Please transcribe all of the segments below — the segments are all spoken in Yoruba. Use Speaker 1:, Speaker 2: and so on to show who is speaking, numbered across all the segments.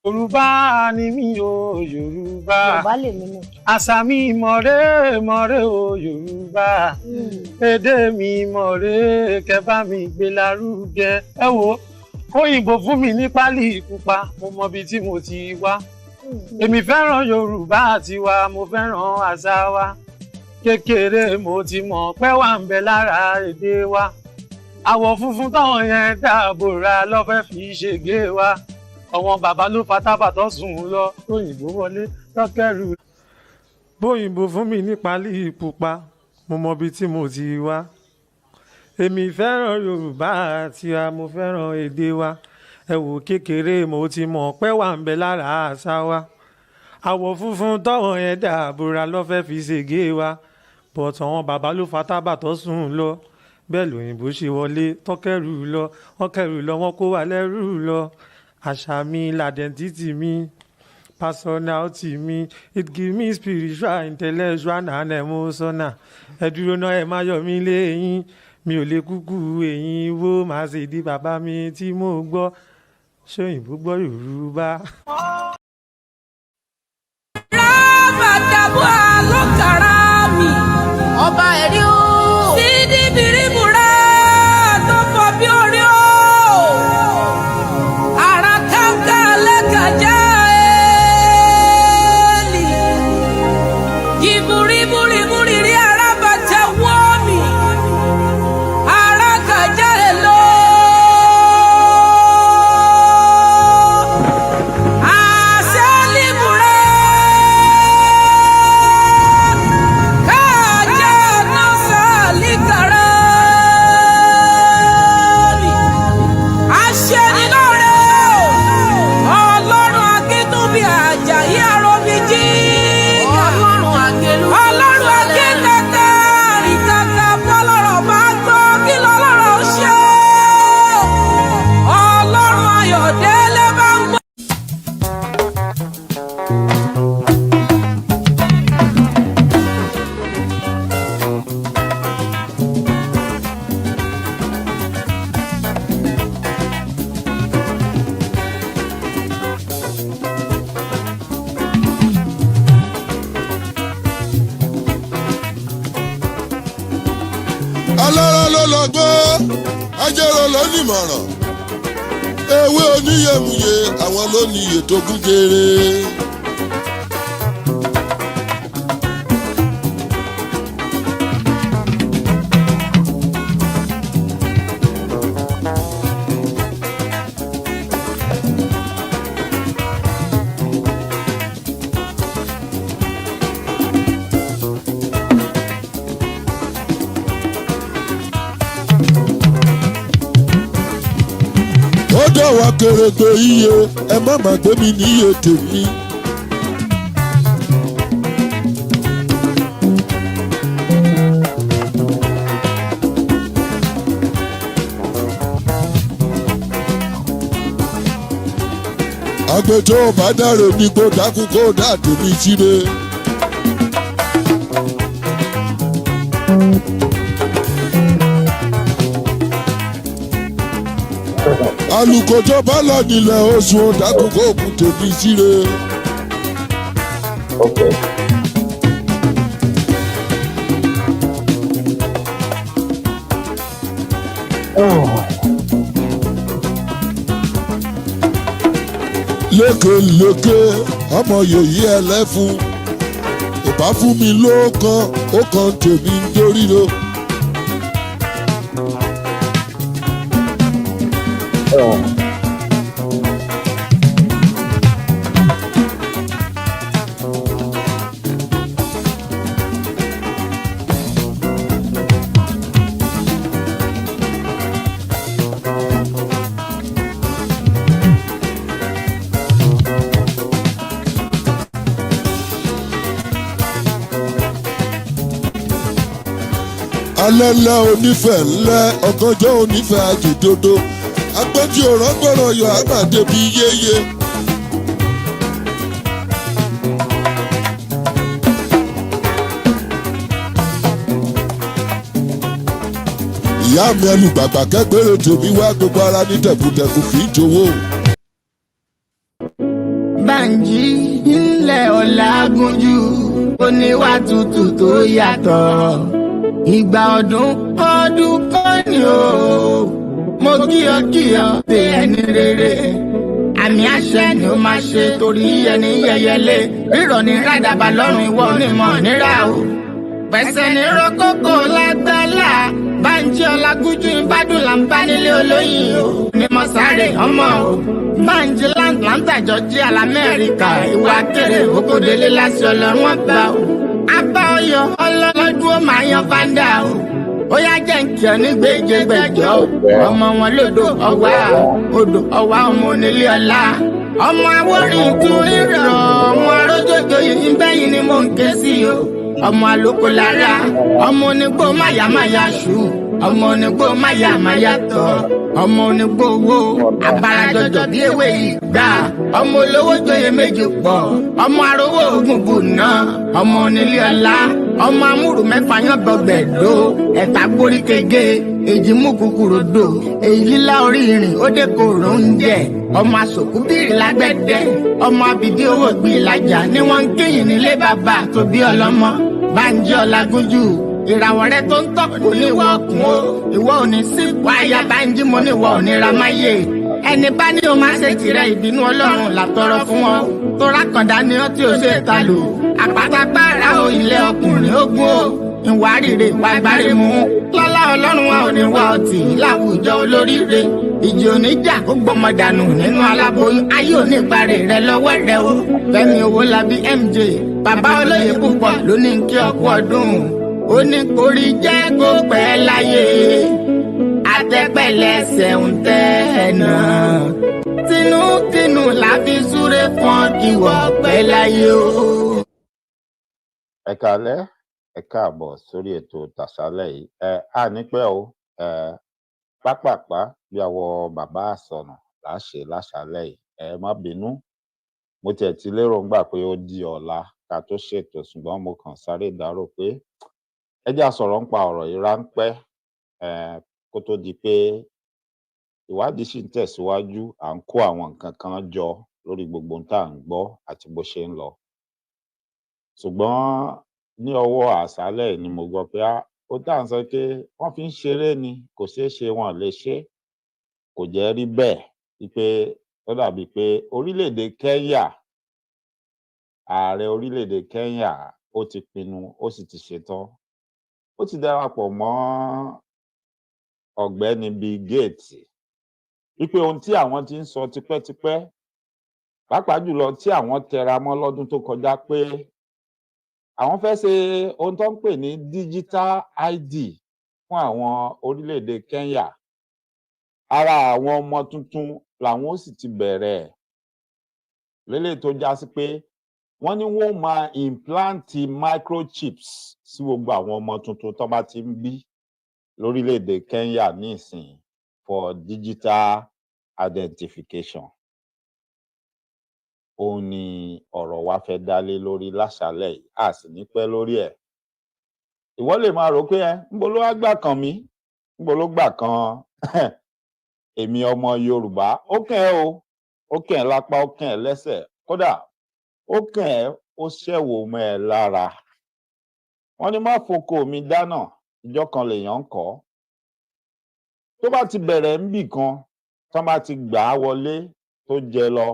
Speaker 1: Yorùbá ni mí o Yorùbá. Àṣà mi mọ̀rẹ́ o Yorùbá. Èdè mi mọ̀rẹ́ kẹ́ bá mi gbé lárugẹ. Ẹ wo òyìnbó fún mi ní pálí pupa mo mọ bí tí mo ti wá. Èmi fẹ́ràn Yorùbá tiwa mo fẹ́ràn àṣà wa. Kékeré mo ti mọ̀ pé wà ń bẹ lára èdè wa. Àwọ̀ funfun táwọn yẹn dáàbòra ló fẹ́ fi ṣègbè wa. Àwọn bàbá ló fatábàtọ́ sùn lọ òyìnbó wọlé tọ́kẹ́rù. Bóyìnbó fún mi ní pálí pupa mo mọ bí tí mo ti wá. Èmi fẹ́ràn Yorùbá tiwa mo fẹ́ràn èdè wa. Ẹ wò kékeré mo ti mọ̀ pé wà ń bẹ lára àṣà wa. Àwọ̀ funfun táwọn yẹn dáàbòra ló fẹ́ fi ṣègbè wa. But àwọn bàbá ló fatábàtọ́ sùn lọ. Bẹ́ẹ̀ lòyìnbó ṣe wọlé tọ́kẹ́rù lọ wọ́n kẹ́rù lọ wọ́n kó wa lẹ́rù lọ. Àṣà mi, l'identity mi, personality mi, it give me spiritual, intellectual and emotional. Ẹ dúró náà ẹ má yọ mí lẹ́yìn, mi ò lè kúkú ẹ̀yìn wo máa ṣe di bàbá mi tí mo gbọ́, ṣóyìnbó gbọ́ Yorùbá.
Speaker 2: Rábàdàbọ̀ àlọ́kàrà mi, ọba ẹ̀rí o, sídìí bìrìbùrà tó fọ bí orí o.
Speaker 3: Alára ló lọ́gbọ́n, ajẹ́rọ ló nímọ̀ràn. Ewé oníyèmùyè àwọn ló ní ètò gúnjere. Wa kèrègbè iye ẹ má má gbé mi níye tèmi. Àgbẹ̀tọ́ ọba dáre ní kó dákú kó dá tèmi síre. Alùkòjọ́ bá lọ nílẹ̀ oṣù ọ̀dàkùn kó kù tèmi síre. Lékelèké ọmọ yèyí ẹlẹ́fun ìbá fún mi ló kan ó kan tèmi ń dórí lo. Alẹ́lẹ́ onífẹ̀ẹ́ ńlẹ́ ọ̀gànjọ́ onífẹ̀ẹ́ àjèdodo agbẹ́jì òrọ́gbọ̀rọ̀ yọ àgbàdé bí yéye. Ìyá mi ẹlùgbàgbà kẹ́gbẹ́rẹ́ tèmi wá gbogbo ara ní tẹ̀kùtẹ̀kù kì í jowó.
Speaker 4: Bánjí ilẹ̀ Ọlágúnjú oníwà tútù tó yàtọ̀. Ìgbà ọdún kan ni o. Mo kí ọ pé ẹni rere. Àmì àṣẹ ni ó máa ṣe torí ẹni yẹyẹlé. Rírọ̀ ní rádàbà lọ́rùn ìwọ onímọ̀ nírà o. Pẹ̀sẹ̀ ní rọ́kókò lágbálá. Bánjí Ọlágúnjú Ìbàdàn là ń bá nílé olóyìn o. Ní mo sáré ọmọ o. Bánjí Atlanta Georgia l'Amẹ́ríkà. Ìwà kéré okòdélé láti Ọlọ́run ọba o. Abá ọyọ ọlọ́lọ́dún ó máa yan fáńdà o. Ó yá jẹ́ nkì ọ ní gbèjègbèjọ o. Ọmọ wọn lódò ọwá odò ọwá ọmọ onílé ọlá. Ọmọ Awórìn tún rírọ̀ ọmọ arójòjò yìí ń bẹ́yìn ni mò ń ké sí o. Ọmọ àlòkò lára ọmọ onígbò máyàmáyà ṣù. Ọmọ onígbò máyàmáyà tọ̀. Ọmọ onígbò owó àbárajọjọ bí ewé ìgbà. Ọmọ olówó joyè méjì pọ̀. Ọmọ arówó ogun bùnà. Ọmọ onílé ọlá. Ọmọ amúrù mẹ́fà yán gbọgbẹ̀dó. Ẹ̀ta gbórí kege. Èjì mú kúkúrú dò. Èyí lílá orí ìrìn ó dé kòrò oúnjẹ. Ọmọ asòkú bìrì lágbẹ̀dẹ. Ọmọ abìdí owó gbé ìlàjà ni wọ́n ń kéyìn nílé bàbá tó bí ọlọ́mọ. Bánjí Ọlágúnjú ìràwọ̀ rẹ tó ń tọ́kù ní ìwọ ọkùn o. Ìwọ ò ní sí wáyà Bánjí mo ní ìwọ ò ní ramáyé. Ẹni bá ní o máa ṣe tirẹ̀ ìbínú Ọlọ́run làtọrọ fún ọ. Tó rákàndá ni ó tí o ṣe ta lò. Àpátápárá o ilé ọkùnrin ogun o. Ìwà rírè ìwà ìbárè mú. Lọ́lá Ọlọ́run wa ò ní wá ọtí láwùjọ olóríire. Ìjì oníjà ó gbọmọ dànù nínú aláboyún. Ayé ò ní ìparè rẹ lọ́wọ́ rẹ o. Fẹ́mi Owólabí MJ bàbá olóyè púpọ̀ ló ní kí ọkú ọdún. Ó ní kórí jẹ́ kó pẹ́ láyé. Àtẹ́pẹ̀lẹ́sẹ̀ ń tẹ́ ẹ̀nà. Tinútinú la fi súré fún ìwọ pẹ́ láyé o.
Speaker 5: Ẹ káalẹ́, ẹ káàbọ̀ sórí ètò tàṣálẹ́ yìí. A ní pẹ́ o. Pápápá bí àwọn bàbá àsọnù láṣẹ láṣálẹ́ yìí. Ẹ má bínú. Mo tiẹ̀ ti lérò ńgbà pé ó di ọ̀la ká tó ṣètò ṣùgbọ́n mo kàn sáré dárò pé ẹ já sọ̀rọ̀ nípa ọ̀rọ̀ yìí ráńpẹ́ kó tó di pé ìwádìí sì ń tẹ̀síwájú. À ń kó àwọn nǹkan kan jọ lórí gbogbo ohun tá à ń gbọ́ àti bó ṣe ń lọ. Ṣùgbọ́n ní ọwọ́ àṣálẹ́ ni mo gbọ́ pé ó tá à ń sọ pé wọ́n fi ń ṣeré ni kò ṣeé ṣe wọn lè ṣe. Kò jẹ́ rí bẹ́ẹ̀ wípé ó dàbí pé orílẹ̀-èdè Kenya ààrẹ orílẹ̀-èdè Kenya ó ti pinnu ó sì ti ṣetán. Ó ti darapọ̀ mọ́ ọ̀gbẹ́ni Bill Gates wípé ohun tí àwọn ti ń sọ tipẹ́tipẹ́ pàápàá jùlọ tí àwọn tẹra mọ́ lọ́dún tó kọjá pé àwọn fẹ́ ṣe ohun tó ń pè ní digital ID fún àwọn orílẹ̀-èdè Kenya. Ara àwọn ọmọ tuntun làwọn ó sì ti bẹ̀rẹ̀ lélẹ̀ tó já sí pé wọ́n ní wọ́n máa implant microchips sí gbogbo àwọn ọmọ tuntun tó bá ti ń bí lórílẹ̀-èdè Kenya nísìnyí for digital identification. Òun ni ọ̀rọ̀ wa fẹ́ dálé lórí láṣálẹ́ yìí, a sì ní pẹ́ lórí ẹ̀. Ìwọ lè máa rò pé ńbo ló wá gbà kan mí, ńbo ló gbà kan èmi ọmọ Yorùbá. Ó kàn ẹ́ o, ó kàn ẹ́ lápá, ó kàn ẹ́ lẹ́sẹ̀, kódà ó kàn ẹ́ ó ṣẹ̀wò mọ́ ẹ lára. Wọ́n ní má foko mi dáná, ìjọ kan lèèyàn ń kọ́. Tó bá ti bẹ̀rẹ̀ níbì kan, tó bá ti gbà á wọlé tó jẹ lọ.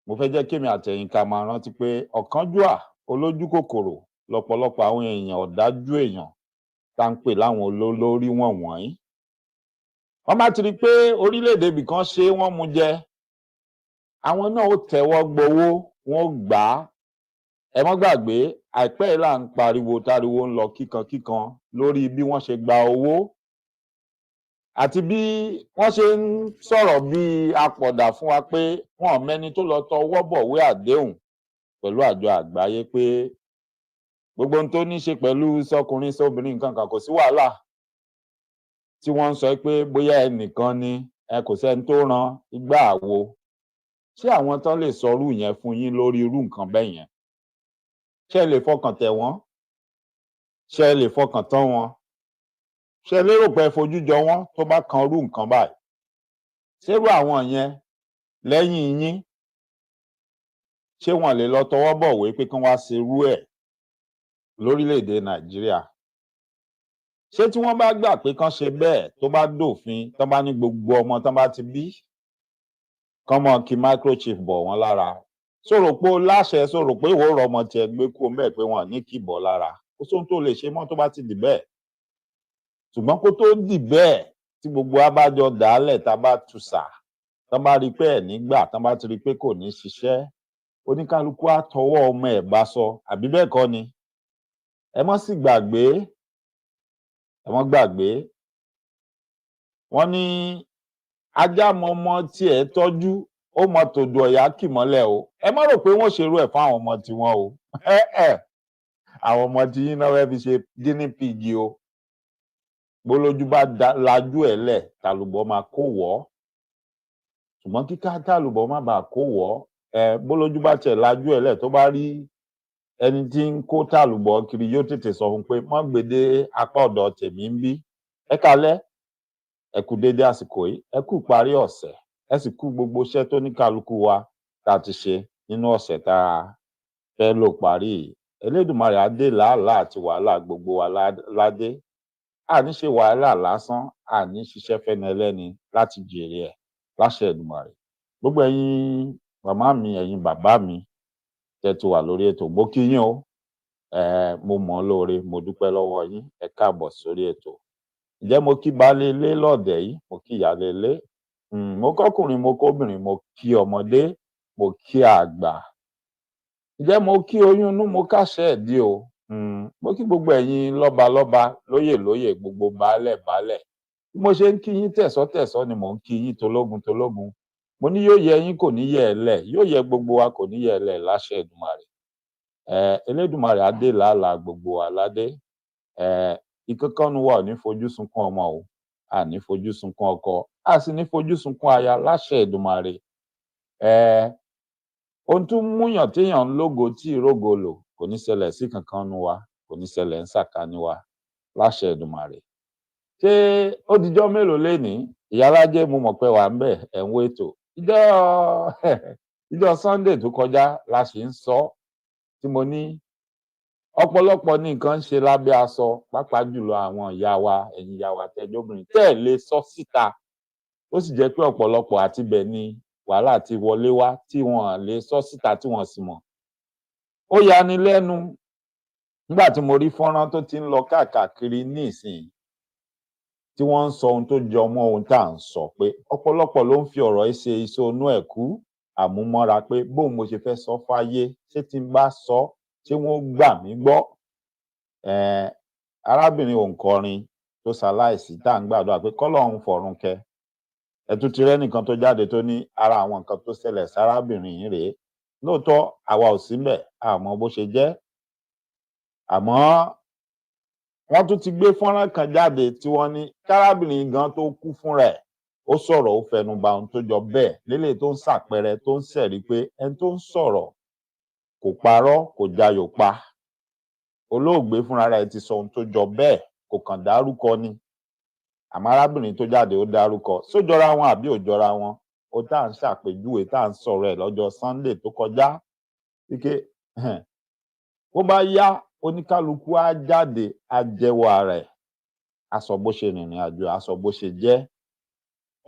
Speaker 5: Mo fẹ́ jẹ́ kémi àtẹ̀yin ká máa rántí pé ọ̀kánjúà olójú kòkòrò lọ́pọ̀lọpọ̀ àwọn èèyàn ọ̀dájú èèyàn tá ń pè láwọn olólórí wọ̀nyí. Wọ́n bá ti rí pé orílẹ̀-èdè ibì kan ṣe wọ́n mú jẹ, àwọn náà ó tẹ́wọ́ gbowó, wọ́n ó gbà á. Ẹ mọ́ gbàgbé àìpẹ́ yìí là ń pariwo táriwo ń lọ kíkankíkan lórí bí wọ́n ṣe gba owó àti bí wọ́n ṣe ń sọ̀rọ̀ bí apọ̀dà fún wa pé wọn ò mẹ́ni tó lọ tọwọ́ bọ̀wé àdéhùn pẹ̀lú àjọ àgbáyé pé gbogbo ohun tó ní ṣe pẹ̀lú sọkùnrin sóbìnrin nǹkan kan kò sí wàhálà. Tí wọ́n ń sọ pé bóyá ẹnìkan ni kò sẹ́ni tó ran igbá àwo. Ṣé àwọn tán lè sọrú yẹn fún yín lórí irú nǹkan bẹ́ẹ̀ yẹn? Ṣé ẹ lè fọkàn tẹ̀ wọ́n? Ṣé ẹ lè fọkàn tán wọn? Ṣé ẹ lérò pé ẹ fojú jọ wọ́n tó bá kan irú nǹkan báyìí? Ṣérú àwọn yẹn lẹ́yìn yín ṣé wọ́n lè lọ tọwọ́ bọ̀wé pé kán wá ṣerú ẹ̀ lórílẹ̀‐èdè Nàìjíríà? Ṣé tí wọ́n bá gbà pé kán ṣe bẹ́ẹ̀ tó bá dòfin tán bá ní gbogbo ọmọ tán bá ti bí kán mọ́ kí microchip bọ̀ wọ́n lára, sọ̀rọ̀ pé ó láṣẹ, sọ̀rọ̀ pé ìwọ rọ ọmọ tiẹ̀ gbé kú ọmọ ẹ̀ pé wọ́n ní kì bọ̀ lára, kó sóhun tó lè ṣe mọ́ tó bá ti dì bẹ́ẹ̀. Ṣùgbọ́n kó tó dì bẹ́ẹ̀ tí gbogbo abájọ dàálẹ̀ tá bá tùsà tán bá rí pé ẹ̀ nígbà tán bá ti rí pé kò ní ṣiṣẹ́, oníkálukú á tọwọ́ ọmọ ẹ̀ bá sọ, àbí bẹ́ẹ̀ kọ́ ni? Ẹ mọ́ sì gbàgbé, ẹ mọ́ gbàgbé, wọ́n ní ajá mọmọ tiẹ̀ tọ́jú ó mọ tòdò ọ̀yá kì mọ́lẹ̀ o. Ẹ má rò pé wọ́n ṣerú ẹ̀ fún àwọn ọmọ tiwọn o. Àwọn ọmọ tí yín náà fẹ́ fi ṣe guinea pig o. Bólójú bá lajú ẹ̀ lẹ̀ tàlùbọ̀ máa kó wọ́. Ṣùgbọ́n kíká tàlùbọ̀ má bàa kó wọ́, bólójú bá tiẹ̀ lajú ẹ̀ lẹ̀ tó bá rí ẹni tí ń kó tàlùbọ̀ kiri yóò tètè sọ fún pé mọ́ gbèdé apá ọ̀dọ̀ tèmi ń bí. Ẹ kálẹ́, ẹ kú dédé àsìkò yìí, ẹ kú parí ọ̀sẹ̀, ẹ sì kú gbogbo iṣẹ́ tó ní kálukú wa tá a ti ṣe nínú ọ̀sẹ̀ tá a fẹ́ lò parí yìí. Elédùmarè á dé làálàá àti wàhálà gbogbo wa ládé. Àní ṣe wàhálà lásán, àní ṣiṣẹ́ fẹ́ni ẹlẹ́ni láti jèrè ẹ̀ láṣẹ Èdùmàrè. Gbogbo ẹ̀yin màmá mi, ẹ̀yin bàbá mi tẹ́ ti wà lórí ètò, mo kí yín o. Mo mọ̀ ọ́ lóore, mo dúpẹ́ lọ́wọ́ yín, ẹ káàbọ̀ sórí ètò. Ǹjẹ́ mo kí baálé ilé lọ́ọ̀dẹ̀ yìí, mo kí ìyálé ilé, mo kọ́kùnrin, mo kóbìnrin, mo kí ọmọdé, mo kí àgbà. Ǹjẹ́ mo kí oyún inú, mo káṣẹ́ ẹ̀dí o. Mo kí gbogbo ẹ̀yin lọ́balọ́ba, lóyè lóyè, gbogbo baálẹ̀ baálẹ̀. Bí mo ṣe ń kí yín tẹ̀sọ́ ni mò ń kí yín tológun tológun. Mo ní yóò yẹ yín kò ní yẹ ẹ lẹ̀, yóò yẹ gbogbo wa kò ní yẹ ẹ lẹ̀ láṣẹ Èdùmàrè. Elédùmarè á dé làálàá gbogbo wa ládé. Ìkankan nu wa ò ní fojú sunkún ọmọ o, a ní fojú sunkún ọkọ, a sì ní fojú sunkún aya láṣẹ Èdùmàrè. Ohun tó múyàn téèyàn ń lógo tí ìrógo lò kò ní ṣẹlẹ̀ sí kankan nu wa, kò ní ṣẹlẹ̀ ń sàkání wa láṣẹ Èdùmàrè. Ṣé ó dijọ́ mélòó lénìí? Ìyálájé mo mọ̀ pé wà ń bẹ̀, ẹ̀ ń wo ètò. Ìjọ́ Sunday tó kọjá la ṣì ń sọ tí mo ní ọ̀pọ̀lọpọ̀ ní nǹkan ń ṣe lábẹ́ aṣọ, pàápàá jùlọ àwọn ìyá wa, ẹ̀yin ìyá wa tẹ́ jóbìnrin tẹ́ ẹ̀ lè sọ síta. Ó sì jẹ́ pé ọ̀pọ̀lọpọ̀ àtibẹ̀ ni wàhálà ti wọlé wá tí wọn lè sọ síta tí wọ́n sì mọ̀. Ó yani lẹ́nu nígbà tí mo rí fọ́nrán tó ti ń lọ káàkiri ní ìsìn tí wọ́n ń sọ ohun tó jọ mọ́ ohun tá à ń sọ, pé ọ̀pọ̀lọpọ̀ ló ń fi ọ̀rọ̀ yìí ṣe iṣẹ́ onú ẹ̀kú àmúmọ́ra pé bóun mo ṣe fẹ́ sọ fáyé, ṣé tí n bá sọ ṣé wọ́n gbà mí gbọ́. Arábìnrin òǹkọrin tó ṣaláìsí tá à ń gbàdúrà pé kọ́lọ́run fọ̀run kẹ́. Ẹ tún ti rẹ́nìkan tó jáde tó ní ara àwọn nǹkan tó ṣẹlẹ̀ sárábìnrin yìí rèé. Lóòótọ́ àwa ò sí ńbẹ̀, a mọ bó ṣe jẹ́. Àmọ́ wọ́n tún ti gbé fọ́nrán kan jáde tí wọ́n ní kárábìnrin gan tó kú fúnra ẹ̀ ó sọ̀rọ̀, ó fẹnu ba ohun tó jọ bẹ́ẹ̀ lélẹ̀ tó ń ṣàpẹẹrẹ tó ń ṣẹ̀rí pé ẹni tó ń sọ̀rọ̀ kò parọ́, kò jayò pa. Olóògbé fúnra rẹ̀ ti sọ ohun tó jọ bẹ́ẹ̀, kò kàn dárúkọ ni. Àmọ́ arábìnrin tó jáde ó dárúkọ. Ṣó jọra wọn àbí ò jọra wọn? Ó tá à ń ṣàpèjúwe tá à ń sọ̀rọ̀ ẹ̀ lọ́jọ́ Sunday tó kọjá. Wípé bó bá yá oníkálukú á jáde, á jẹ́wọ́ ara ẹ̀, á sọ bó ṣe rìnrìn àjò, á sọ bó ṣe jẹ́.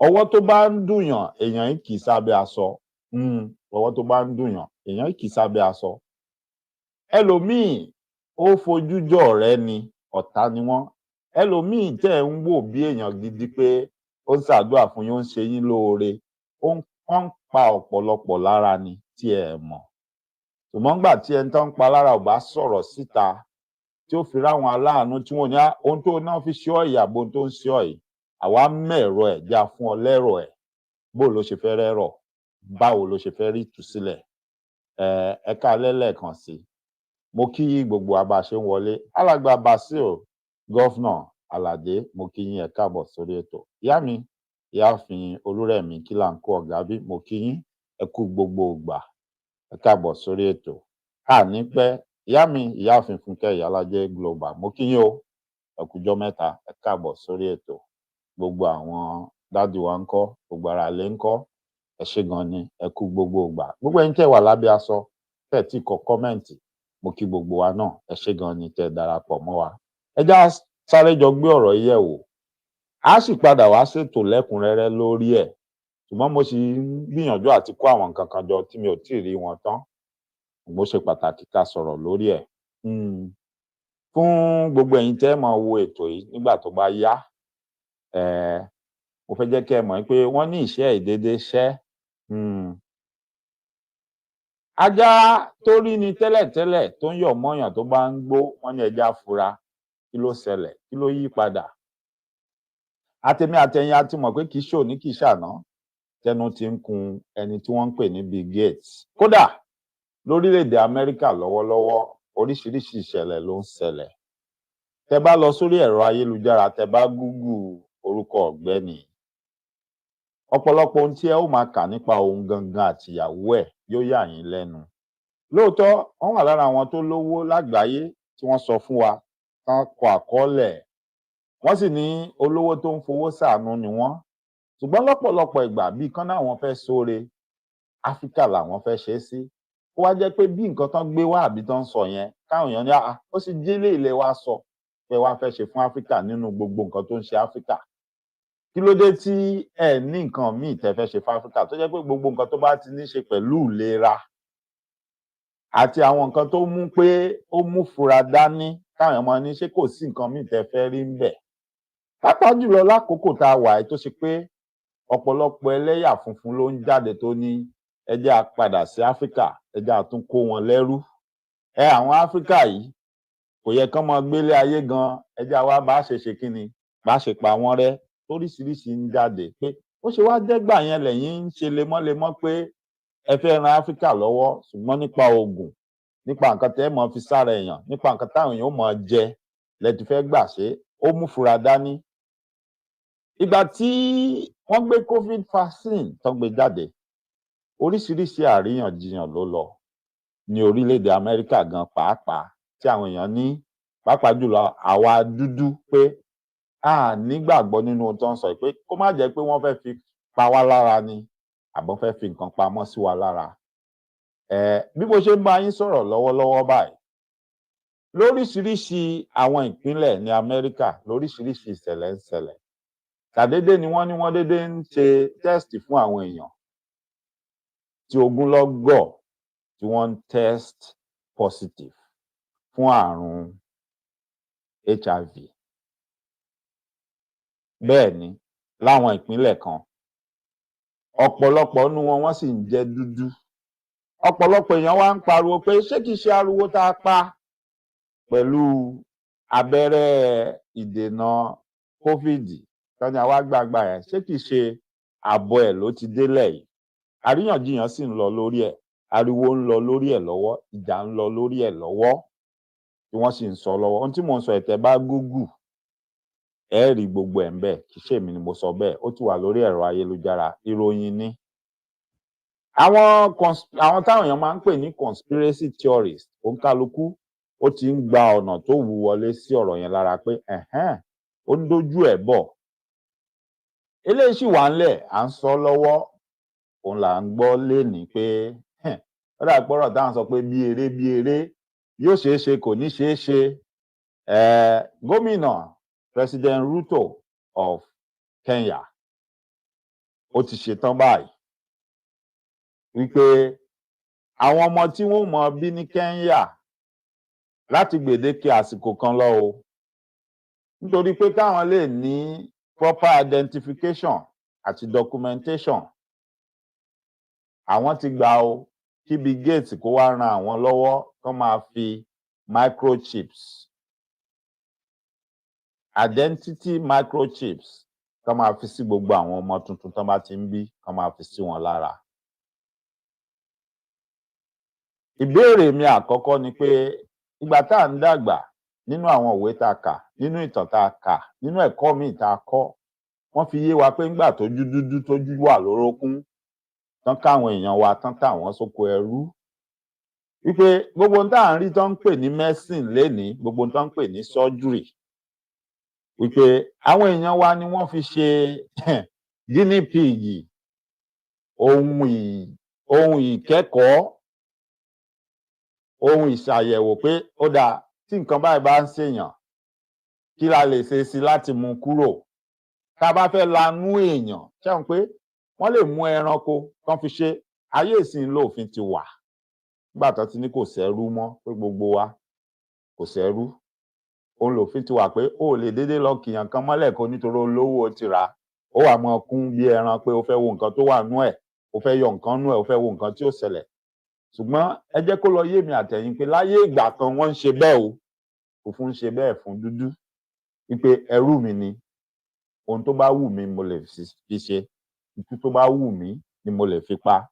Speaker 5: Ọwọ́ tó bá ń dùnyàn èèyàn ń kì í sábẹ́ aṣọ. Ọwọ́ tó bá ń dùnyàn èèyàn ń kì í sábẹ́ aṣọ. Ẹlòmíì ó fojú jọ ọ̀rẹ́ ni, ọ̀tá ni wọ́n. Ẹlòmíì tẹ́ ẹ̀ ń wò bí èèyàn gidi pé ó ń ṣàdúrà fún yín, ó ń ṣe yín lóore, ó ń pa ọ̀pọ̀lọpọ̀ lára ni tí ẹ mọ̀. Ṣùgbọ́n nígbà tí ẹni tó ń pa lára ò bá sọ̀rọ̀ síta tí ó fi ráwọn aláàánú tí wọ́n ní ohun tó náà fi ṣe ọ́ yìí àbò ohun tó ń ṣe ọ́ yìí, àwa mẹ́rọ ẹ̀ já fún ọ lẹ́rọ̀ ẹ̀. Bó ló ṣe fẹ́ rẹ́rọ̀, báwo ló ṣe fẹ́ rí ìtúsílẹ̀. Ẹ káalẹ́ lẹ́ẹ̀kan sí. Mo kí gbogbo àbá ṣe ń wọlé. Alàgbà Basil, gọ́fúnà Aládé, mo kí yín, ẹ káàbọ̀ sórí ètò. Ìyá mi, ìyáàfin Olúrẹ̀mí Kílàńkó Ọ̀gábí, mo kí yín, ẹ kú gbogbo ìgbà, ẹ káàbọ̀ sórí ètò. Àní pẹ́, ìyá mi, ìyáàfin Fúnkẹ́ Ìyálájé Global, mo kí yín o, ẹ kújọ́ mẹ́ta, ẹ káàbọ̀ sórí ètò. Gbogbo àwọn dádì wa ńkọ́, gbogbo ara ilé ńkọ́, ẹ ṣé gan ni, ẹ kú gbogbo ìgbà. Gbogbo ẹ̀yin tẹ́ wà lábẹ́ aṣọ, tẹ́ ti kọ kọ́mẹ́ǹtì mo kí gbogbo wa náà ẹ ṣé gan ni tẹ́ darapọ̀ mọ́ wa. Ẹ já sáré jọ gbé ọ̀rọ̀ yẹ̀ wò a sì padà wá ṣètò lẹ́kùnrẹ́rẹ́ lórí ẹ̀ ṣùgbọ́n mo sì ń gbìyànjú àti kó àwọn nǹkan kan jọ tí mi ò tíì rí wọn tán mo ṣe pàtàkì ká sọ̀rọ̀ lórí ẹ̀. Fún gbogbo ẹ̀yin tẹ́ máa wo ètò yìí nígbà tó bá yá mo fẹ́ jẹ́ kẹ́ ẹ mọ̀ pé wọ́n ní ìṣẹ́ ìdédé ṣẹ́. Ajá tó rí ni tẹ́lẹ̀tẹ́lẹ̀ tó ń yọ̀ mọ́yàn tó bá ń gbó wọ́n ní ẹja fura kí ló ṣẹlẹ̀ kí ló yí padà. Àtèmi àtẹ̀yin a ti mọ̀ pé kì í ṣòní kì í ṣàná tẹnu ti ń kun ẹni tí wọ́n ń pè ní Bill Gates. Kódà lórílẹ̀‐èdè Amẹ́ríkà lọ́wọ́lọ́wọ́ oríṣiríṣi ìṣẹ̀lẹ̀ ló ń ṣẹlẹ̀. Tẹ́ bá lọ sórí ẹ̀rọ ayélujára tẹ́ bá Google orúkọ ọ̀gbẹ́ni ọ̀pọ̀lọpọ̀ ohun tí ẹ ó máa kà nípa òun gangan àtìyàwó ẹ̀ yóò yà yín lẹ́nu. Lóòótọ́ wọ́n wà lára àwọn tó lówó lágbàáyé tí wọ́n sọ fún wa tán kọ àkọọ́lẹ̀ wọ́n sì ní olówó tó ń fowó ṣàánú ni wọ́n ṣùgbọ́n lọ́pọ̀lọpọ̀ ìgbà bíi kán náà wọ́n fẹ́ ṣoore Áfíríkà làwọn fẹ́ ṣe é sí ó wá jẹ́ pé bí nǹkan tán gbé wá àbí tán sọ yẹn káwọn èèyàn ní ó sì jílé ilé wa sọ pé wá fẹ́ ṣe fún Áfíríkà nínú gbogbo nǹkan tó ń ṣe Áfíríkà kí ló dé tí ẹ ní nǹkan míì tẹ́ fẹ́ ṣe fún Áfíríkà tó jẹ́ pé gbogbo nǹkan tó bá ti ní ṣe pẹ̀lú ìlera àti àwọn nǹkan tó mú pé ó mú fura dání káwọn èèyàn máa ní ṣé kò sí nǹkan míì tẹ́ fẹ́ rí ń bẹ̀. Pàápàá jùlọ lákòókò tá a wà yìí tó ṣe pé ọ̀pọ̀lọpọ̀ ẹlẹ́yà funfun ló ń jáde tó ní ẹ jẹ́ á padà sí Áfíríkà ẹ jẹ́ á tún kó wọn lẹ́rú. Àwọn Áfíríkà yìí kò yẹ kán máa gbélé ayé gan ẹ jẹ́ á wá bá ṣe kí ni bá ṣe pa wọ́n rẹ́ lóríṣiríṣi ń jáde pé ó ṣe wá dẹ́gbà yẹn lẹ́yìn ń ṣe lemọ́lemọ́ pé ẹ fẹ́ ran Áfíríkà lọ́wọ́ ṣùgbọ́n nípa oògùn nípa nǹkan tẹ́ mọ̀ fi sára èèyàn nípa nǹkan táwọn èèyàn ó máa jẹ lẹ́tí fẹ́ gbà ṣe ó mú fura dání. Ìgbà tí wọ́n gbé COVID vaccine tó gbé jáde oríṣiríṣi àríyànjiyàn ló lọ ní orílẹ̀-èdè Amẹ́ríkà gan pàápàá tí àwọn èèyàn ní pàápàá jùlọ àwa dúdú pé a nígbàgbọ́ nínú ohun tó ń sọ pé kó má jẹ́ pé wọ́n fẹ́ fi pa wá lára ni àbọ̀ fẹ́ fi nǹkan pamọ́ sí wa lára. Bí mo ṣe ń bá yín sọ̀rọ̀ lọ́wọ́lọ́wọ́ báyìí lóríṣiríṣi àwọn ìpínlẹ̀ ní Amẹ́ríkà lóríṣiríṣi ìṣẹ̀lẹ̀ ń ṣẹlẹ̀ ṣàdédé ni wọ́n ní wọ́n dédé ń ṣe test fún àwọn èèyàn tí ogunlọ́gọ̀ tí wọ́n ń test positive fún àrùn HIV. Bẹ́ẹ̀ ni láwọn ìpínlẹ̀ kan ọ̀pọ̀lọpọ̀ nínú wọn wọ́n sì ń jẹ́ dúdú ọ̀pọ̀lọpọ̀ èèyàn wá ń pariwo pé ṣé kìí ṣe ariwo tá a pa pẹ̀lú abẹ́rẹ́ ìdènà COVID tọ́ni àwa gbàgbà ẹ̀ ṣé kìí ṣe àbọ̀ ẹ̀ ló ti délẹ̀ yìí àríyànjiyàn sì ń lọ lórí ẹ̀ ariwo ń lọ lórí ẹ̀ lọ́wọ́ ìjà ń lọ lórí ẹ̀ lọ́wọ́ tí wọ́n sì ń sọ lọ́wọ́ ohun tí mò ń sọ ẹ̀tẹ̀ bá Google ẹ rí gbogbo ẹ̀ ń bẹ̀ kì í ṣèmi ni mo sọ bẹ́ẹ̀ ó ti wà lórí ẹ̀rọ ayélujára ìròyìn ni. Àwọn táwọn èèyàn máa ń pè ní conspiracy theorist òǹkálukú ó ti ń gba ọ̀nà tó wù wọlé sí ọ̀rọ̀ yẹn lára pé ó ń dojú ẹ̀ bọ̀ eléyìí sì wà ńlẹ̀ à ń sọ lọ́wọ́ òun là ń gbọ́ lénìí pé ó dà pọ̀rọ̀ táwọn sọ pé bí eré yóò ṣeé ṣe kò ní ṣeé ṣe gómìnà President Ruto of Kenya ó ti ṣetán báyìí wípé àwọn ọmọ tí wọ́n mọ̀ bí ní Kenya láti gbèdéke àsìkò kan lọ o nítorí pé káwọn lè ní proper identification àti documentation àwọn ti gbà o kí Bill Gates kó wá ran àwọn lọ́wọ́ kán máa fi microchips identity microchips kán máa fi sí gbogbo àwọn ọmọ tuntun tán bá ti ń bí kán máa fi sí wọn lára. Ìbéèrè mi àkọ́kọ́ ni pé ìgbà tá à ń dàgbà nínú àwọn òwe tá a kà nínú ìtàn tá a kà nínú ẹ̀kọ́ míì tá a kọ́ wọ́n fi yé wa pé ńgbà tójú dúdú tójú wà lórókún tán káwọn èèyàn wa tán táwọn sóko ẹrú wípé gbogbo ohun tá à ń rí tán ń pè ní medicine lénìí gbogbo ohun tán ń pè ní surgery wípé àwọn èèyàn wa ni wọ́n fi ṣe guinea pig ohun ìkẹ́kọ̀ọ́ ohun ìṣàyẹ̀wò pé ó dáa tí nǹkan báyìí bá ń ṣèyàn kí la lè ṣe sí láti mú kúrò. Tá a bá fẹ́ lanú èèyàn ṣẹ́wọ̀n pé wọ́n lè mú ẹranko kán fi ṣe. Ayé ìsìn lófin ti wà nígbà tó ti ní kò sẹ́rú mọ́ pé gbogbo wa kò sẹ́rú. Òun lòfin ti wà pé ó lè déédéé lọ kìyàn kan mọ́lẹ̀ kó nítorí olówó ó ti rà. Ó wà mọ́ kún bí ẹran pé ó fẹ́ wo nǹkan tó wà nú ẹ̀, ó fẹ́ yọ nǹkan nú ẹ̀, ó fẹ́ wo nǹkan tí ó ṣẹlẹ̀. Ṣùgbọ́n ẹ jẹ́ kó lọ yé mi àtẹ̀yìn pé láyé ìgbà kan wọ́n ń ṣe bẹ́ẹ̀ o. Funfun ń ṣe bẹ́ẹ̀ fún dúdú. Wípé ẹrú mi ni, ohun tó bá wù mí mo lè fi ṣe, ikú tó bá wù mí ni mo lè fi pa.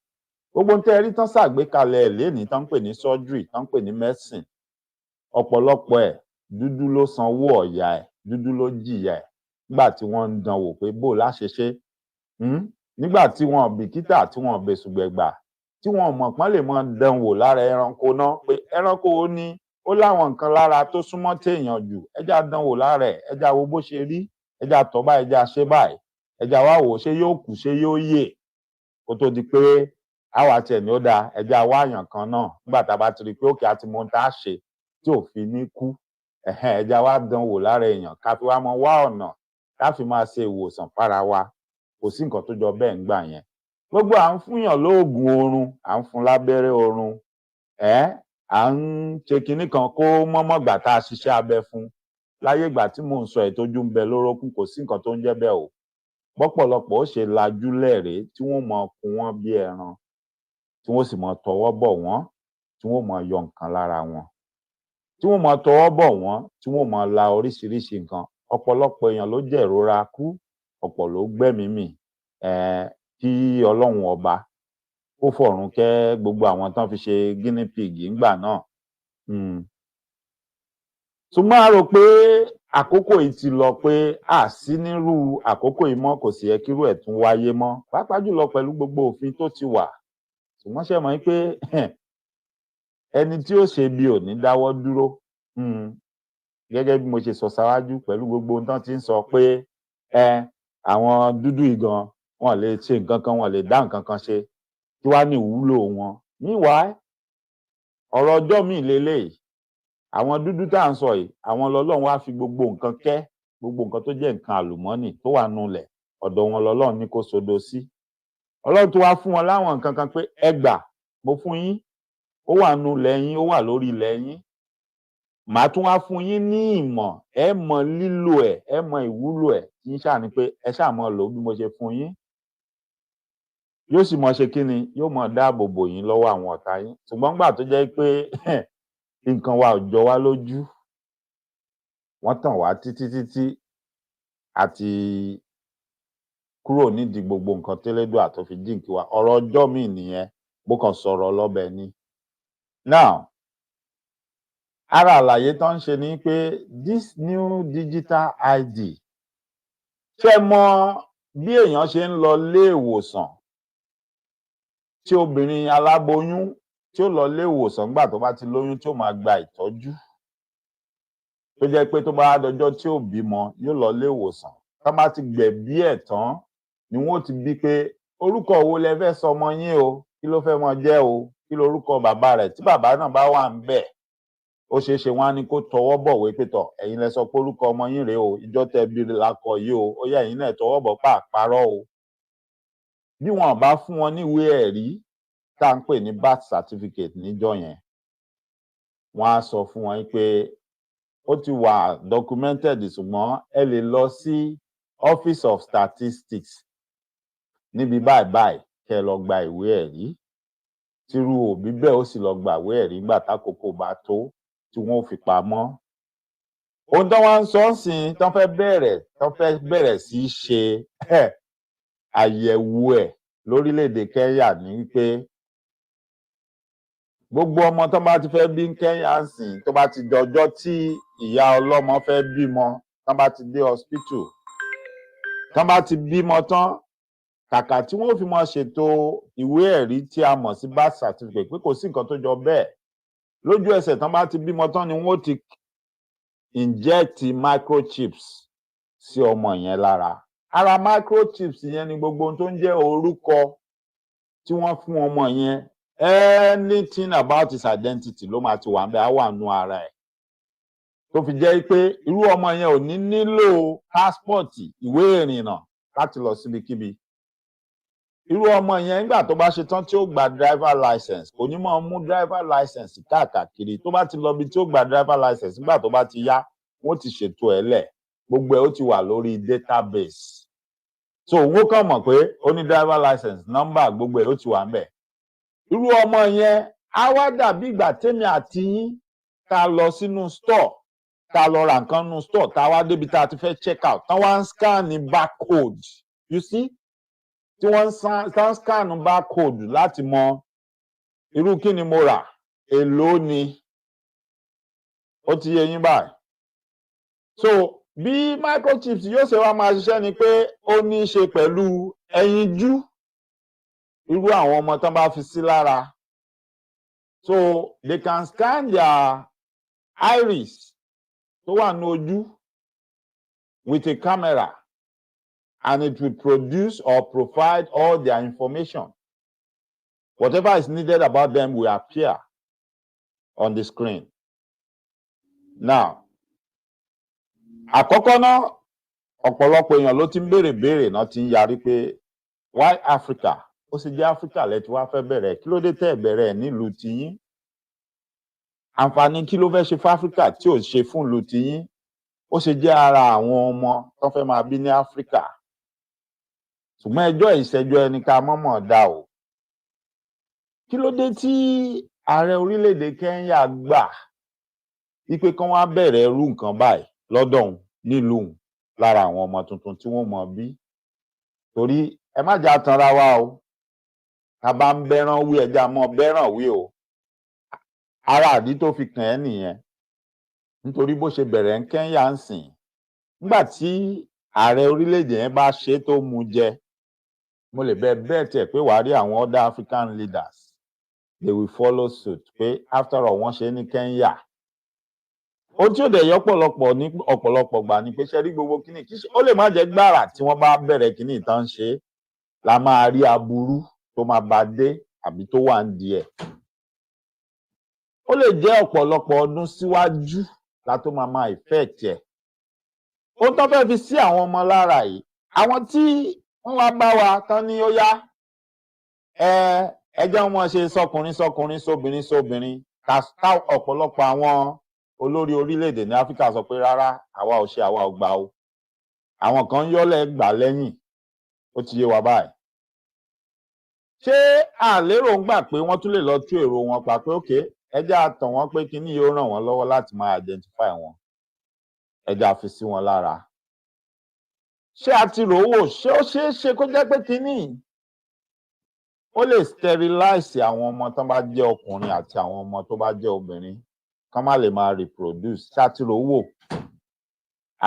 Speaker 5: Gbogbo ohun tẹ́ ẹ rí tán ṣàgbékalẹ̀ ẹ̀ lénìí tán ń pè ní surgery, tán ń pè ní medicine, ọ̀pọ̀lọpọ̀ ẹ̀ dúdú ló sanwó ọ̀yà ẹ̀, dúdú ló jìyà ẹ̀ nígbà tí wọ́n ń dán wò pé bó láṣẹ ṣe. Nígbà tí wọn bìkítà, tí wọn bẹ̀sùgbẹ̀gbà, tí wọn mọ̀ pọ́n lè mọ dán wò lára ẹranko náà pé ẹranko ó ní ó láwọn nǹkan lára tó súnmọ́ téèyàn jù, ẹjá dán wò lára ẹ̀, ẹjá wo bó ṣe rí, ẹjá tọ́ báyìí, ẹjá ṣe báyìí, ẹjá wá wò ṣé yóò kú ṣé yóò yè kó tó di pé àwa tiẹ̀ ní ó dáa ẹjá wá àyàn kan náà nígbà tá a bá ti rí i pé òkè àti mọ ohun tá a ṣe tí ò fi ní kú. Ẹjá wá dán wò lára èèyàn ká fi wá mọ wá ọ̀nà ká fi máa ṣe ìwòsàn fára wa. Kò sí nǹkan tó jọ bẹ́ẹ̀ ńgbà yẹn. Gbogbo à ń fúnyàn lóògùn oorun, à ń fún lábẹ́rẹ́ oorun, à ń ṣe kinní kan kó mọ́mọ́ gbà tá a ṣiṣẹ́ abẹ fún. Láyé ìgbà tí mò ń sọ ìtọ́jú ń bẹ lórókún, kò sí nǹkan tó ń jẹ́ bẹ́ẹ̀ o. Bọ́pọ̀lọpọ̀ ó ṣe lajú lẹ́rìí tí wọ́n mọ kùn wọ́n bí ẹran, tí wọ́n sì mọ tọwọ́ bọ̀ wọ́n, tí wọ́n mọ yọ nǹkan lára wọn, tí wọ́n mọ tọwọ́ bọ̀ wọ́n, tí wọ́n mọ la oríṣiríṣi nǹkan. Ọ̀pọ̀lọpọ̀ èèyàn ló jẹ̀rora kú, ọ̀pọ̀ ló gbẹ́mìí mì. Kí Ọlọ́run ọba ó fọ̀run kẹ́ gbogbo àwọn tán fi ṣe guinea pig ńgbà náà. Ṣùgbọ́n a rò pé àkókò yìí ti lọ, pé a sí nírú àkókò yìí mọ́, kò sì yẹ kírú ẹ̀ tún wáyé mọ́, pàápàá jùlọ pẹ̀lú gbogbo òfin tó ti wà. Ṣùgbọ́n ṣé mọ̀ pé ẹni tí ó ṣe bí ò ní dáwọ́ dúró. Gẹ́gẹ́ bí mo ṣe sọ ṣáájú pẹ̀lú gbogbo ohun tán ti ń sọ pé àwọn dúdú ìgan wọn lè ṣe nǹkan kan, wọn lè dá nǹkan kan ṣe, kí wá ní ìwúlò wọn. Meanwhile, ọ̀rọ̀ ọjọ́ míì leléyìí. Àwọn dúdú tá à ń sọ yìí, àwọn lọ́lọ́run wá fi gbogbo nǹkan kẹ́, gbogbo nǹkan tó jẹ́ nǹkan àlùmọ́nì tó wà nulẹ̀, ọ̀dọ̀ wọn lọ́lọ́run ní kó sodo sí. Ọlọ́run tó wá fún wọn láwọn nǹkan kan pé ẹ gbà, mo fún yín, ó wà nulẹ̀ yín, ó wà lórí ilẹ̀ yín. Màá tún wá fún yín ní ìmọ̀, ẹ mọ lílò ẹ̀, ẹ mọ ìwúlò ẹ̀, yín ṣáà ní pé ẹ ṣáà mọ lò ó bí mo ṣe fún yín. Yóò sì mọ ṣe kí ni, yóò mọ dáàbò bò yín lọ́wọ́ àwọn ọ̀tá yín. Ṣùgbọ́n gbà tó jẹ́ pé nǹkan wa ò jọ wá lójú, wọ́n tàn wá títí àti kúrò nídìí gbogbo nǹkan tẹ́lẹ́dùà tó fi jíǹkí wa. Ọ̀rọ̀ ọjọ́ míì nìyẹn, bó kàn sọ̀rọ̀ ọlọ́bẹ ni. Now, ara àlàyé tán ń ṣe ni pé this new digital ID, ṣé mọ bí èèyàn ṣe ń lọ ilé ìwòsàn, tí obìnrin aláboyún tí ó lọ ilé ìwòsàn nígbà tó bá ti lóyún, tí ó máa gba ìtọ́jú, tó jẹ́ pé tó bá dọjọ́ tí ò bímọ yóò lọ ilé ìwòsàn. Tá bá ti gbẹ̀bí ẹ̀ tán ni wọ́n ti bí pé orúkọ wo lẹ fẹ́ sọ ọmọ yín o, kí ló fẹ́ mọ jẹ́ o, kí lorúkọ bàbá rẹ̀. Tí bàbá náà bá wà ń bẹ̀, ó ṣeé ṣe wọ́n á ní kó tọwọ́ bọ̀wé pé tọ̀, ẹ̀yin lẹ sọ pé orúkọ ọmọ yín rèé o, ìjọ tẹ́ bí lakọ yìí o, ó yá ẹ̀yin náà tọwọ́ bọ̀ pààparọ́ o. Bí wọn bá fún wọn níwèé ẹ̀rí tá à ń pè ní birth certificate níjọ́ yẹn, wọ́n á sọ fún wọn pé ó ti wà documented, ṣùgbọ́n ẹ lè lọ sí Office of Statistics níbi báyìí kẹ́ lọ gba ìwé ẹ̀rí. Tírú òbí bẹ́ẹ̀ ó sì lọ gba ìwé ẹ̀rí nígbà tákòókò bá tó tí wọ́n ò fi pamọ́. Ohun tó wá ń sọ sí i tán fẹ́ bẹ̀rẹ̀ sí í ṣe àyẹ̀wò ẹ̀ lórílẹ̀‐èdè Kenya ní wípé gbogbo ọmọ tó bá ti fẹ́ bí Kenya sìn, tó bá ti dọjọ́ tí ìyá ọlọ́mọ fẹ́ bímọ, tó bá ti dé hospital, tó bá ti bímọ tán, kàkà tí wọ́n fi máa ṣètò ìwé ẹ̀rí tí a mọ̀ sí birth certificate, pé kò sí nǹkan tó jọ bẹ́ẹ̀. Lójú ẹsẹ̀ tó bá ti bímọ tán ni wọ́n ti inject microchips sí ọmọ yẹn lára. Ara microchips yẹn ni gbogbo ohun tó ń jẹ́ orúkọ tí wọ́n fún ọmọ yẹn anything about his identity ló máa ti wà ńbẹ̀, á wà nú ara ẹ̀. Tó fi jẹ́ pé irú ọmọ yẹn ò ní nílò pásítọ̀tì, ìwé ìrìnnà láti lọ síbikíbi. Irú ọmọ yẹn nígbà tó bá ṣe tán tí ó gba driver license, kò ní máa mú driver license káàkiri. Tó bá ti lọ bí tí ó gba driver license, nígbà tó bá ti yá, wọ́n ti ṣètò ẹ̀ lẹ̀. Gbogbo ẹ̀ ó ti wà lórí database. So wọ́n kàn mọ̀ pé ó ní driver license, number gbogbo ẹ̀ ó ti wà ńbẹ̀. Irú ọmọ yẹn á wá dàbí ìgbà tèmi àti yín ká lọ sínú store, ká lọ ra nǹkan nínú store, tá wá débi tá ti fẹ́ check out, tán wá ń scan ní barcode. You see? Tí wọ́n ń scan barcode láti mọ irú kí ni mo rà, èló ni. Ó ti yé yín báyìí. So bí microchips yóò ṣe wá máa ṣiṣẹ́ ni pé ó ní í ṣe pẹ̀lú ẹyinjú irú àwọn ọmọ tán bá fi sí lára. So they can scan their iris tó wà ní ojú with a camera, and it will produce or provide all their information. Whatever is needed about them will appear on the screen. Now, àkọ́kọ́ náà, ọ̀pọ̀lọpọ̀ èèyàn ló ti ń béèrè náà ti ń yarí pé why Africa? Ó sì jẹ́ Africa lẹ ti wá fẹ́ bẹ̀rẹ̀. Kí ló dé tẹ́ bẹ̀rẹ̀ nílùú tiyín? Àǹfààní kí ló fẹ́ ṣe fún Africa tí ò ṣe fún ìlú tiyín? Ó ṣe jẹ́ ara àwọn ọmọ tó fẹ́ máa bí ní Africa. Ṣùgbọ́n ẹjọ́ ìṣẹ́jọ́ ẹni ká mọ̀mọ̀ dá o. Kí ló dé tí ààrẹ orílẹ̀-èdè Kenya gbà wípé kán wá bẹ̀rẹ̀ irú nǹkan báyìí lọ́dọ̀ òun nílùú òun lára àwọn ọmọ tuntun tí wọ́n mọ̀ bí? Torí ẹ má jà tanra wa o. Ká bá ń bẹ́ràn wí ẹja mọ́ bẹ́ràn wí o. Ara àdí tó fi kàn ẹ́ nìyẹn. Nítorí bó ṣe bẹ̀rẹ̀ ń Kenya ń sìn. Nígbà tí ààrẹ orílẹ̀-èdè yẹn bá ṣe tó mú jẹ, mo lè bẹ́ẹ̀ tiẹ̀ pé wàá rí àwọn other African leaders. They will follow suit pé after all wọ́n ṣe ní Kenya. Ohun tí ó dẹ̀ yọ ọ̀pọ̀lọpọ̀ gbà ni pé ṣe rí gbogbo kíní kí ó lè má jẹ́ gbàrà tí wọ́n bá bẹ̀rẹ̀ kíní ìtàn ṣe la máa rí aburú tó máa bá dé àbí tó wà ń di ẹ̀. Ó lè jẹ́ ọ̀pọ̀lọpọ̀ ọdún síwájú la tó máa effect ẹ̀. Ohun tó fẹ́ fi sí àwọn ọmọ lára yìí, àwọn tí wọ́n wá bá wa tán ní ó yá ẹ jẹ́ wọn ṣe sọkùnrin sóbìnrin ká ọ̀pọ̀lọpọ̀ àwọn olórí orílẹ̀-èdè ní Áfíríkà sọ pé rárá, àwa ò ṣe, àwa ò gbà o. Àwọn kan yọ́lẹ̀ gbà lẹ́yìn. Ó ti yé wa báyìí. Ṣé àlérò ń gbà pé wọ́n tún lè lọ tú èrò wọn pa pé okay, ẹ jẹ́ á tàn wọ́n pé kíní yóò ràn wọ́n lọ́wọ́ láti máa identify wọn. Ẹ jẹ́ á fi sí wọn lára. Ṣé a ti rò ó wò? Ṣé ó ṣeé ṣe kó jẹ́ pé kíní ó lè sterilize àwọn ọmọ tó bá jẹ́ ọkùnrin àti àwọn ọmọ tó bá jẹ́ obìnrin kán má lè máa reproduce? Ṣé a ti rò ó wò?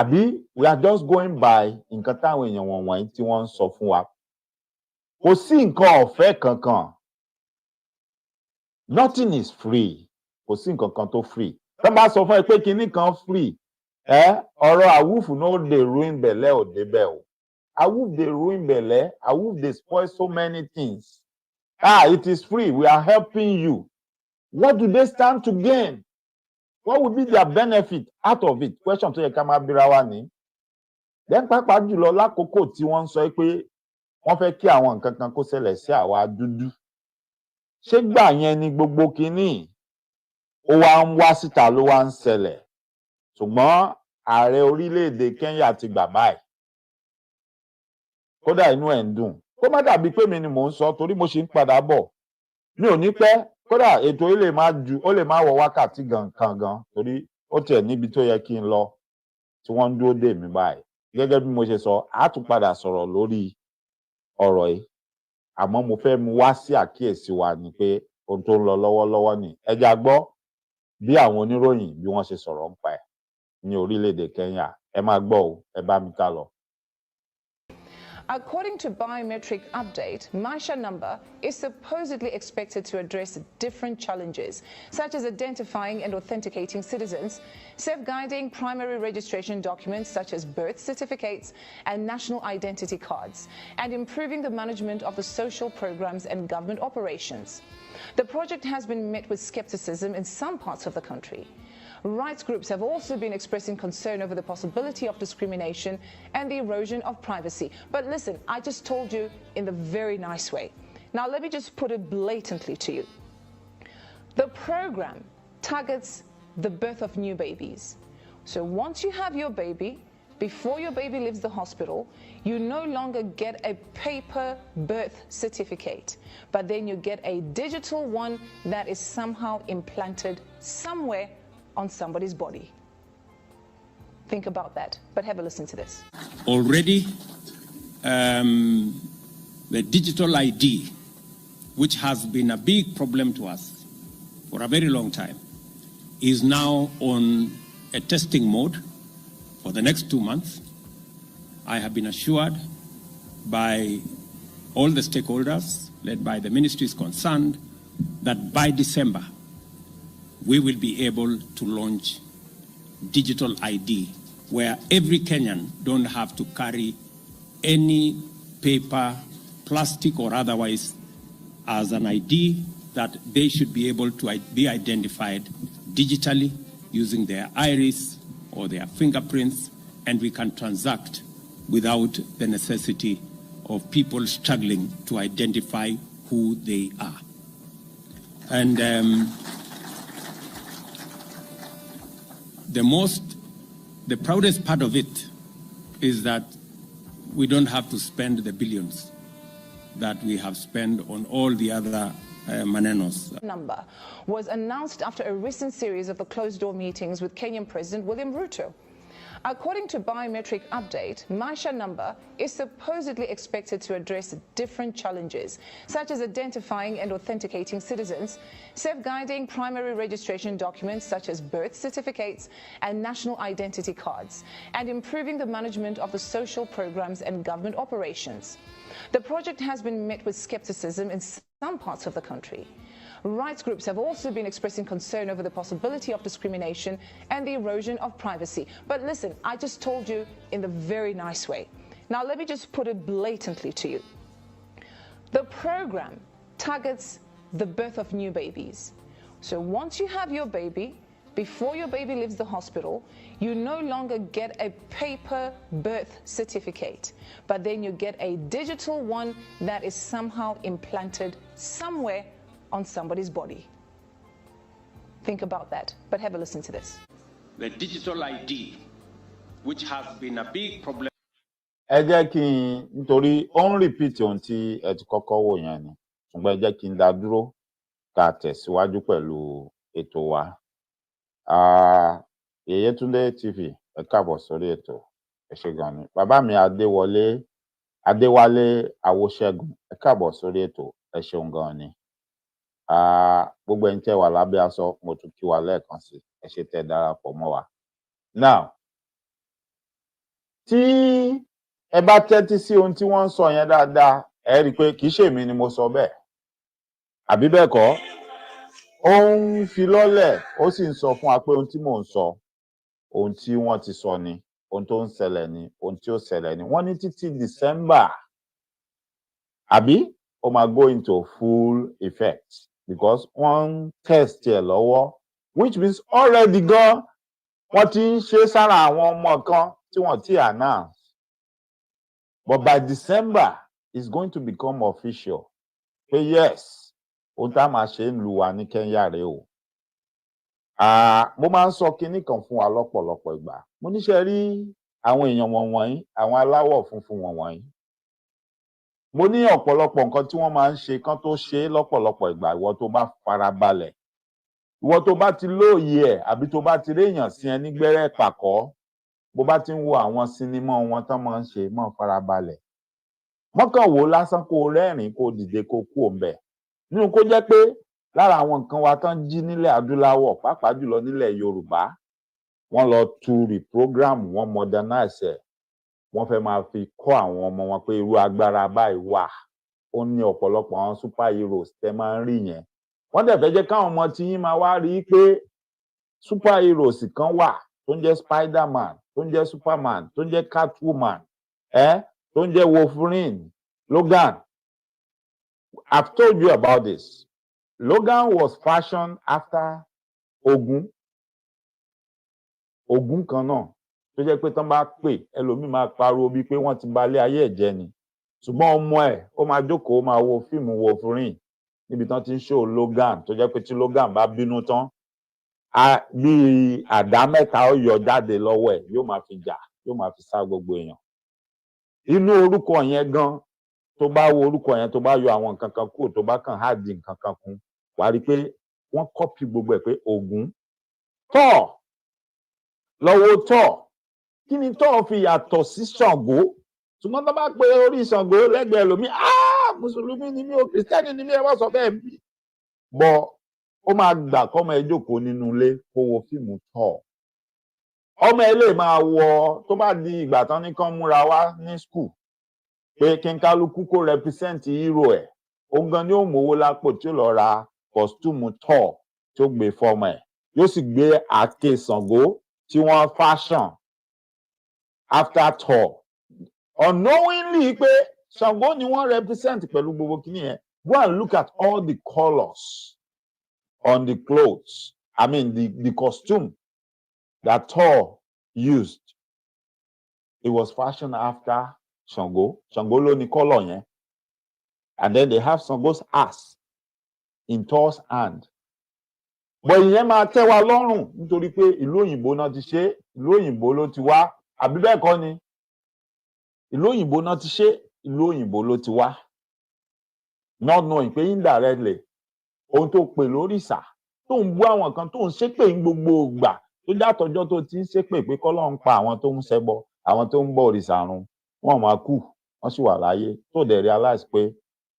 Speaker 5: Àbí we are just going by nǹkan táwọn èèyàn wọ̀nyí tí wọ́n ń sọ fún wa? Kò sí nǹkan ọ̀fẹ́ kankan. Nothing is free. Kò sí nǹkan kan tó free. Tó bá sọ fún ẹ pé kinní kan free, ọ̀rọ̀ àwùfù náà dey ruin bẹ̀lẹ́ ò débẹ̀ o. Àwùf dey ruin bẹ̀lẹ́, àwùf dey spoil so many things. It is free. We are helping you. What do they stand to gain? What would be their benefit out of it? Question tó yẹ ká máa bíra wa ní. Then pàápàá jùlọ lákòókò tí wọ́n ń sọ pé wọ́n fẹ́ kí àwọn nǹkan kan kó ṣẹlẹ̀ sí àwa dúdú. Ṣé gbà yẹn ni gbogbo kinní ó wá ń wá síta ló wá ń ṣẹlẹ̀? Ṣùgbọ́n ààrẹ orílẹ̀-èdè Kenya ti gbà báyìí. Kódà inú ẹ̀ ń dùn. Kó má dàbí pé mi ni mò ń sọ torí mo ṣe ń padà bọ̀. Mi ò ní pẹ́. Kódà ètò yìí ó lè má wọ wákàtí kan gan torí ó tiẹ̀ níbi tó yẹ kí n lọ tí wọ́n ń dúró dè mí báyìí. Gẹ́gẹ́ bí mo ṣe sọ, a tún padà sọ̀rọ̀ lórí ọ̀rọ̀ yìí. Àmọ́ mo fẹ́ mú wá sí àkíyèsí wa ni pé ohun tó ń lọ lọ́wọ́lọ́wọ́ ni. Ẹ já gbọ́ bí àwọn oníròyìn bí wọ́n ṣe sọ̀rọ̀ nípa ẹ̀ ní orílẹ̀-èdè Kenya. Ẹ máa gbọ́ o, ẹ bá mi ká lọ.
Speaker 6: According to biometric update, MySha number is supposedly expected to address different challenges, such as identifying and authenticating citizens, safeguarding primary registration documents such as birth certificates and national identity cards, and improving the management of the social programs and government operations. The project has been met with skepticism in some parts of the country. Rights groups have also been expressing concern over the possibility of discrimination and the erosion of privacy. But listen, I just told you in the very nice way. Now let me just put it blatantly to you. The program targets the birth of new babies. So once you have your baby, before your baby leaves the hospital, you no longer get a paper birth certificate, but then you get a digital one that is somehow implanted somewhere on somebody's body. Think about that, but have a listen to this.
Speaker 7: Already, the digital ID, which has been a big problem to us for a very long time, is now on a testing mode for the next 2 months. I have been assured by all the stakeholders, led by the ministries concerned, that by December, we will be able to launch digital ID, where every Kenyan don't have to carry any paper, plastic or otherwise, as an ID, that they should be able to be identified digitally using their iris or their fingerprints, and we can transact without the necessity of people struggling to identify who they are. And the proudest part of it is that we don't have to spend the billions that we have spent on all the other manenos.
Speaker 6: Number was announced after a recent series of the closed-door meetings with Kenyan President William Ruto. According to biometric update, MySha number is supposedly expected to address different challenges, such as identifying and authenticating citizens, safeguarding primary registration documents such as birth certificates and national identity cards, and improving the management of the social programs and government operations. The project has been met with skepticism in some parts of the country. Rights groups have also been expressing concern over the possibility of discrimination and the erosion of privacy. But listen, I just told you in the very nice way. Now let me just put it blatantly to you. The program targets the birth of new babies. So once you have your baby, before your baby leaves the hospital, you no longer get a paper birth certificate, but then you get a digital one that is somehow implanted somewhere on somebody's body. Think about that, but have a listen to this.
Speaker 7: The digital ID, which has been a big problem.
Speaker 5: Ẹ jẹ́ kí n nítorí ó ń repeat ohun tí ẹ ti kọ́kọ́ wò yẹn ni, ṣùgbọ́n ẹ jẹ́ kí n dá dúró ká tẹ̀síwájú pẹ̀lú ètò wa. Yeyetunde TV, ẹ káàbọ̀ sórí ètò, ẹ ṣé gan ni. Bàbá mi Adéwálé Awóṣẹ́gun, ẹ káàbọ̀ sórí ètò, ẹ ṣeun gan ni. Gbogbo ẹ̀yin tẹ́ wà lábẹ́ aṣọ, mo tún kí wa lẹ́ẹ̀kan sí, ẹ ṣé tẹ́ darapọ̀ mọ́ wa. Now, tí ẹ bá tẹ́tí sí ohun tí wọ́n ń sọ yẹn dáadáa, ẹ rí i pé kì í ṣèmi ni mo sọ bẹ́ẹ̀, àbí bẹ́ẹ̀ kọ́? Ó ń fi lọ́lẹ̀, ó sì ń sọ fún wa pé ohun tí mò ń sọ, ohun tí wọ́n ti sọ ni, ohun tó ń ṣẹlẹ̀ ni, ohun tí ó ṣẹlẹ̀ ni. Wọ́n ní títí December, àbí ó máa go into full effect because wọ́n ń test ẹ̀ lọ́wọ́, which means already gan wọ́n ti ń ṣe sára àwọn ọmọ kan tí wọ́n ti announce. But by December, it's going to become official. Pé yes, ohun tá a máa ṣe ń lu wa ní Kenya rèé o. Mo máa ń sọ kinní kan fún wa lọ́pọ̀lọpọ̀ ìgbà. Mo níṣẹ́ rí àwọn èèyàn wọ̀nyí, àwọn aláwọ̀ funfun wọ̀nyí. Mo ní ọ̀pọ̀lọpọ̀ nǹkan tí wọ́n máa ń ṣe kán tó ṣe lọ́pọ̀lọpọ̀ ìgbà. Ìwọ tó bá farabalẹ̀, ìwọ tó bá ti lóye ẹ̀, àbí tó bá ti réèyàn sí ẹ nígbẹ́rẹ́ pàkọ́, bó bá ti ń wo àwọn sinimá wọn tán máa ń ṣe, mọ́ farabalẹ̀. Mọ́kàn wò lásán kó rẹ́rìn-ín kó dìde kó kú òǹbẹ̀. Nínú kó jẹ́ pé lára àwọn nǹkan wa tán jí nílẹ̀ adúláwọ̀, pàápàá jùlọ nílẹ̀ Yorùbá, wọ́n lọ tu reprogram, wọ́n modernize ẹ̀, wọ́n fẹ́ máa fi kọ́ àwọn ọmọ wọn pé irú agbára báyìí wà. Ó ní ọ̀pọ̀lọpọ̀ àwọn superheroes tẹ́ máa ń rí yẹn. Wọ́n dẹ̀ fẹ́ jẹ́ káwọn ọmọ tí yín máa wá rí i pé superheroes kan wà tó ń jẹ́ Spider-Man, tó ń jẹ́ Superman, tó ń jẹ́ Catwoman, tó ń jẹ́ Wolverine, Logan. I've told you about this. Logan was fashioned after Ogun. Ogun kan náà tó jẹ́ pé tán bá pè ẹlòmíì máa pariwo bíi pé wọ́n ti balẹ̀ ayé ẹ̀ jẹ́ ni. Ṣùgbọ́n ọmọ ẹ̀ ó máa jókòó máa wo fíìmù Wolverine níbi tán ti ń show Logan tó jẹ́ pé tí Logan bá bínú tán bí àdá mẹ́ta ó yọ jáde lọ́wọ́ ẹ̀ yóò máa fi jà yóò máa fi sá gbogbo èèyàn. Inú orúkọ yẹn gan tó bá wo orúkọ yẹn tó bá yọ àwọn nǹkan kan kúrò tó bá kàn háàdì nǹkan kan kún wàá rí i pé wọ́n kọ́pì gbogbo ẹ̀ pé Ògún. Thor lọ́wọ́ Thor kí ni Thor fi yàtọ̀ sí Ṣàngó? Ṣùgbọ́n tó bá pe orí Ṣàngó lẹ́gbẹ̀ẹ́ lómi mùsùlùmí ni mí o kìrìsìtẹ́nì ni mí ẹ wá sọ bẹ́ẹ̀ bí. Bọ́ ó máa gbà kọ́mọ ẹ jókòó nínú ilé kó wo fíìmù Thor. Ọmọ ẹ lè máa wọ tó bá di ìgbà tán ní kán múra wá ní skul pé kí n kálukú kó represent hero ẹ̀. Òun gan ni ó mówó lápò tí ó lọ ra kọ́sítúmù Thor tí ó gbé fọ́mọ ẹ̀. Yóò sì gbé àáké Ṣàngó tí wọ́n fashion after Thor. Unknowingly pé Ṣàngó ni wọ́n represent pẹ̀lú gbogbo kìíní yẹn. Go and look at all the colours on the clothes. I mean the costume that Thor used. It was fashioned after Ṣàngó. Ṣàngó ló ní colour yẹn. And then they have Ṣàngó's ass in Thor's hand. But ìyẹn máa tẹ́ wa lọ́rùn nítorí pé ìlú òyìnbó náà ti ṣe, ìlú òyìnbó ló ti wá, àbí bẹ́ẹ̀ kọ́ ni? Ìlú òyìnbó náà ti ṣe, ìlú òyìnbó ló ti wá. Not knowing pé indirectly ohun tó pè lórìṣà tó ń bú àwọn kan tó ń ṣépè ní gbogbo ìgbà tó játọjọ́ tó ti ń ṣépè pé k'Ọlọ́run pa àwọn tó ń ṣẹbọ, àwọn tó ń bọ òrìṣà run, wọ́n máa kú, wọ́n sì wà láyé tó dẹ̀ realize pé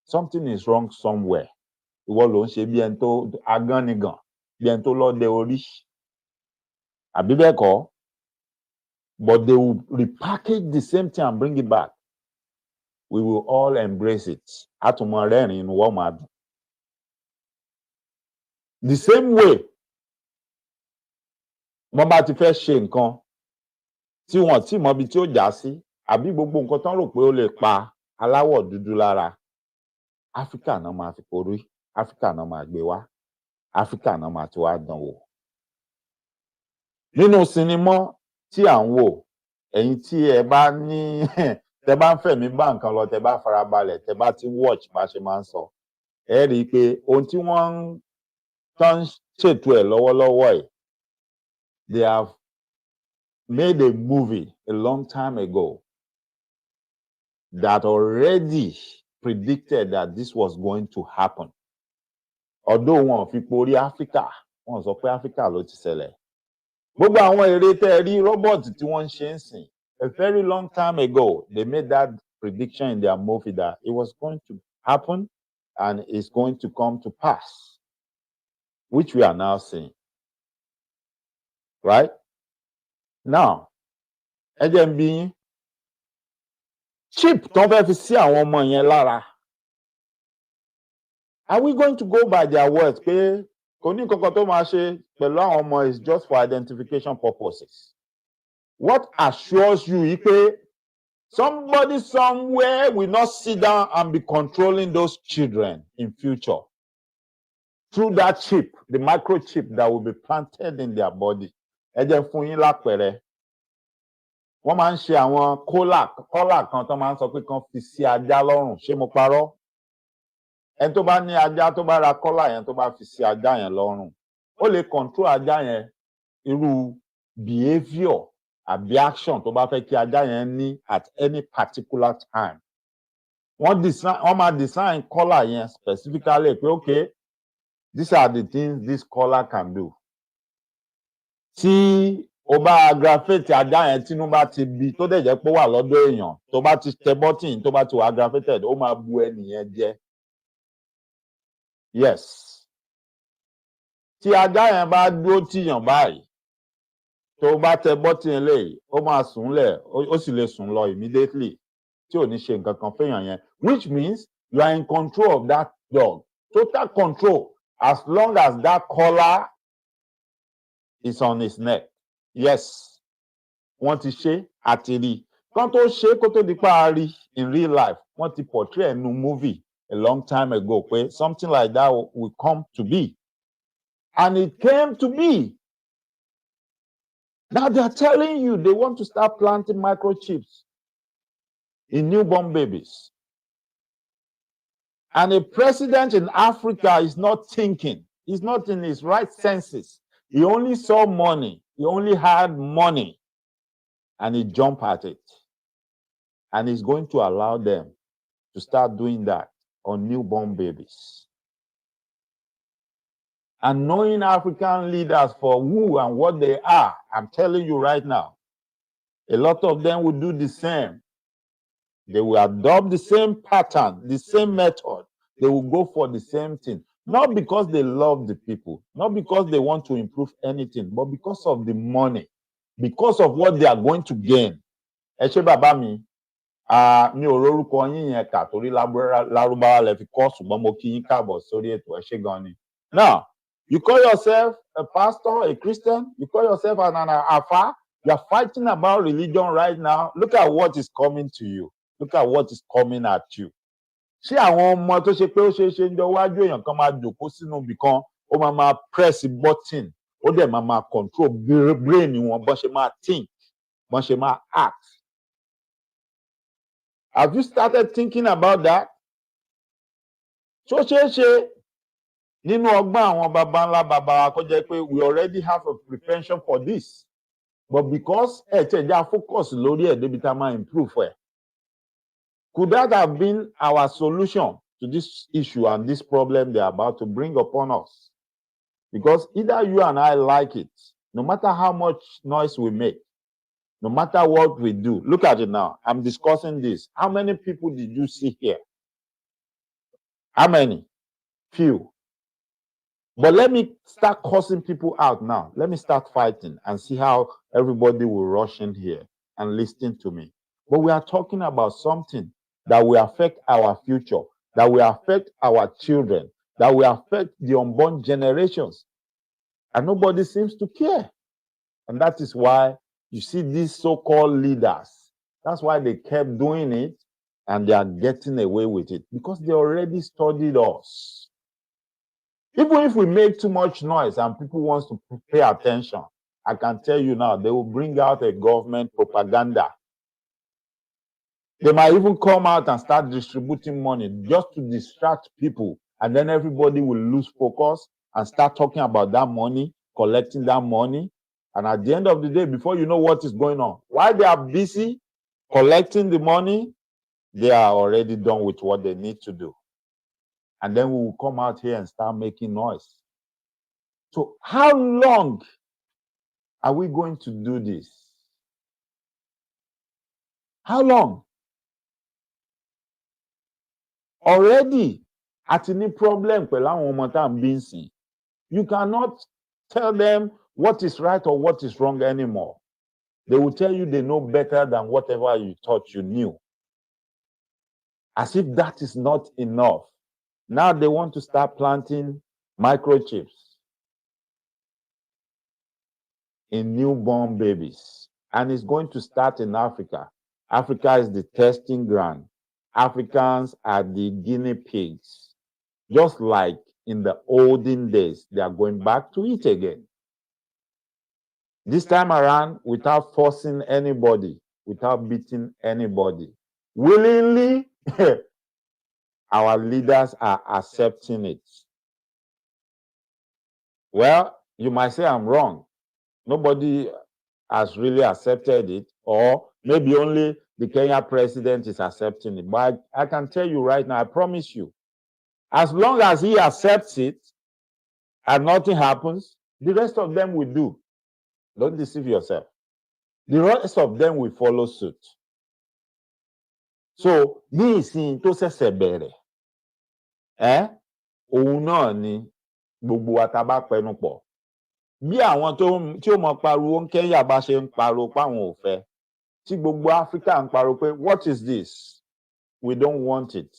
Speaker 5: something is wrong somewhere. Ìwọ ló ń ṣe bí ẹni tó agánigàn, bí ẹni tó lọ́dẹ orí. Àbí bẹ́ẹ̀ kọ́? But they will repackage the same thing and bring it back. We will all embrace it. Àtúmọ̀ rẹ́rìn inú wọ́n máa dùn. The same way wọ́n bá ti fẹ́ ṣe nǹkan tí wọ́n tí mọ ibi tí ó já sí àbí gbogbo nǹkan tán rò pé ó lè pa aláwọ̀ dúdú lára. Áfíríkà náà máa fi porí, Áfíríkà náà máa gbé wá, Áfíríkà náà máa ti wá dán wò. Nínú sinimá tí à ń wò, ẹ̀yin tí ẹ bá ní tẹ bá ń fẹ̀mí bá nǹkan lọ, tẹ bá farabalẹ̀, tẹ bá ti watch bá ṣe máa ń sọ, ẹ rí i pé ohun tí wọ́n ń tán ṣètò ẹ̀ lọ́wọ́lọ́wọ́ ẹ̀, they have made a movie a long time ago that already predicted that this was going to happen. Although wọn fi porí Áfíríkà, wọn sọ pé Áfíríkà ló ti ṣẹlẹ̀. Gbogbo àwọn eré tẹ́ rí robot tí wọ́n ń ṣe ń sìn, a very long time ago, they made that prediction in their movie that it was going to happen and it's going to come to pass, which we are now seeing. Right? Now, ẹ jẹ́ n bi yín, chip tó fẹ́ fi sí àwọn ọmọ yẹn lára, are we going to go by their words pé kò ní nǹkan kan tó máa ṣe pẹ̀lú àwọn ọmọ is just for identification purposes? What assures you pé somebody somewhere will not sit down and be controlling those children in future through that chip, the microchip that will be planted in their body? Ẹ jẹ́ fún yín lápẹẹrẹ. Wọ́n máa ń ṣe àwọn kólà kan tó máa ń sọ pé kán fi sí ajá lọ́rùn. Ṣé mo parọ́? Ẹni tó bá ní ajá tó bá ra kólà yẹn tó bá fi sí ajá yẹn lọ́rùn, ó lè control ajá yẹn irú behaviour àbí action tó bá fẹ́ kí ajá yẹn ní at any particular time. Wọ́n máa design kólà yẹn specifically pé okay, these are the things this collar can do. Tí o bá aggravate ajá yẹn tínú bá ti bí tó dẹ̀ jẹ́ pé ó wà lọ́dọ̀ èèyàn, tó bá ti tẹ button tó bá ti wà aggravated, ó máa bu ẹnìyẹn jẹ. Yes. Tí ajá yẹn bá dúró tìyàn báyìí, tó bá tẹ bọ́tì eléyìí ó máa sùn lẹ̀ ó sì lè sùn lọ immediately tí ò ní ṣe nǹkan kan fẹ́yàn yẹn, which means you are in control of that dog, total control, as long as that collar is on his neck. Yes, wọ́n ti ṣe àti rí kan tó ṣe kó tó di pa rí in real life, wọ́n ti portray ẹnu movie a long time ago pé something like that will come to be, and it came to be. Now they are telling you they want to start planting microchips in newborn babies. And a president in Africa is not thinking. He's not in his right senses. He only saw money. He only had money. And he jumped at it. And he's going to allow them to start doing that on newborn babies. And knowing African leaders for who and what they are, I'm telling you right now, a lot of them will do the same. They will adopt the same pattern, the same method. They will go for the same thing. Not because they love the people, not because they want to improve anything, but because of the money, because of what they are going to gain. Ẹ ṣé bàbá mi, mi ò rórúkọ yín yẹn kà torí Lárúbáwá lẹ fi kọ́, ṣùgbọ́n mo kí yín káàbọ̀ sórí ètò, ẹ ṣé gan ni. Now, you call yourself a pastor, a Christian, you call yourself an Afa, you are fighting about religion right now. Look at what is coming to you. Look at what is coming at you. Ṣé àwọn ọmọ tó ṣe pé ó ṣe ń jọ wájú èèyàn kan máa jòkó sínú ibì kan, ó máa press button, ó dẹ̀ máa control brain wọn, bọ́n ṣe máa think, bọ́n ṣe máa act. Have you started thinking about that? Ṣó ṣeé ṣe nínú ọgbọ́n àwọn baba ńlá baba wa kó jẹ́ pé we already have a prevention for this, but because ẹ̀ tẹ̀ já focus lórí ẹ̀ débi tá a máa improve ẹ̀. Could that have been our solution to this issue and this problem they're about to bring upon us? Because either you and I like it, no matter how much noise we make, no matter what we do. Look at it now. I'm discussing this. How many people did you see here? How many? Few. But let me start cursing people out now. Let me start fighting and see how everybody will rush in here and listen to me. But we are talking about something that will affect our future, that will affect our children, that will affect the unborn generations. And nobody seems to care. And that is why you see these so-called leaders. That's why they kept doing it and they are getting away with it, because they already studied us. Even if we make too much noise and people want to pay attention, I can tell you now, they will bring out a government propaganda. They might even come out and start distributing money just to distract people. And then everybody will lose focus and start talking about that money, collecting that money. And at the end of the day, before you know what is going on, while they are busy collecting the money, they are already done with what they need to do. And then we will come out here and start making noise. So how long are we going to do this? How long? Already, at any problem, you cannot tell them what is right or what is wrong anymore. They will tell you they know better than whatever you thought you knew. As if that is not enough. Now they want to start planting microchips in newborn babies. And it's going to start in Africa. Africa is the testing ground. Africans are the guinea pigs. Just like in the olden days, they are going back to it again. This time around, without forcing anybody, without beating anybody. Willingly, our leaders are accepting it. Well, you might say I'm wrong. Nobody has really accepted it, or maybe only the Kenyan president is accepting it. But I can tell you right now, I promise you, as long as he accepts it and nothing happens, the rest of them will do. Don't deceive yourself. The rest of them will follow suit. So, ní ìsìn tó ṣẹ̀ṣẹ̀ bẹ̀rẹ̀, òun náà ni gbogbo wa tá bá pẹnu pọ̀ bí àwọn tí ó mọ pariwo ń Kenya bá ṣe ń pariwo páwọn ò fẹ́, tí gbogbo Africa ń pariwo pé what is this, we don't want it,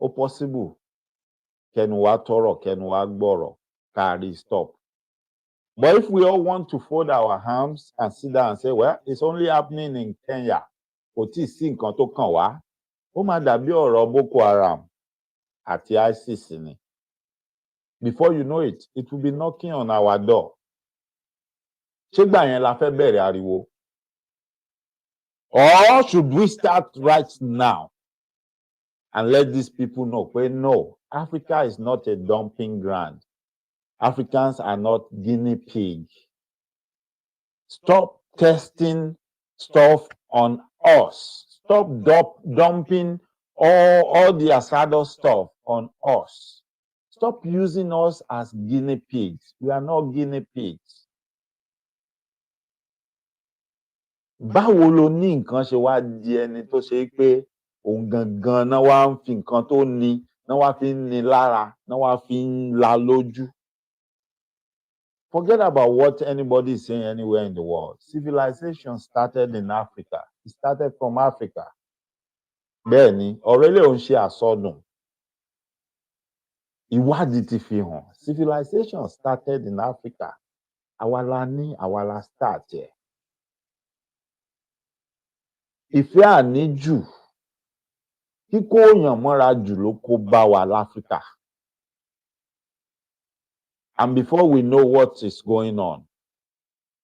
Speaker 5: ó possible kẹnu wa tọrọ kẹnu wa gbọ́rọ̀ kárí stop. But if we all want to fold our arms and sit down and say, well, it's only happening in Kenya, kò tí ì sí nǹkan tó kàn wá, ó máa dàbí ọ̀rọ̀ Boko Haram àti ISIS ni. Before you know it, it will be knocking on our door. Ṣé gbà yẹn la fẹ́ bẹ̀rẹ̀ ariwo? Or should we start right now and let these people know pé no, Africa is not a dumping ground. Africans are not guinea pig. Stop testing stuff on us. Stop dumping all the Asado stuff on us. Stop using us as guinea pigs. We are not guinea pigs. Báwo lo ní nǹkan ṣe wá di ẹni tó ṣe pé òun gangan náà wá ń fi nǹkan tó ní náà wá fi ń ní lára náà wá fi ń la lójú? Forget about what anybody is saying anywhere in the world. Civilization started in Africa. It started from Africa. Bẹ́ẹ̀ni, ọ̀rọ̀ ilé òun ṣe àsọdùn. Ìwádìí ti fi hàn. Civilization started in Africa. Àwa la ní, àwa la start ẹ̀. Ìfẹ́ àníjù, kíkó èèyàn mọ́ra jù ló kó bá wa l'Áfríkà. And before we know what is going on,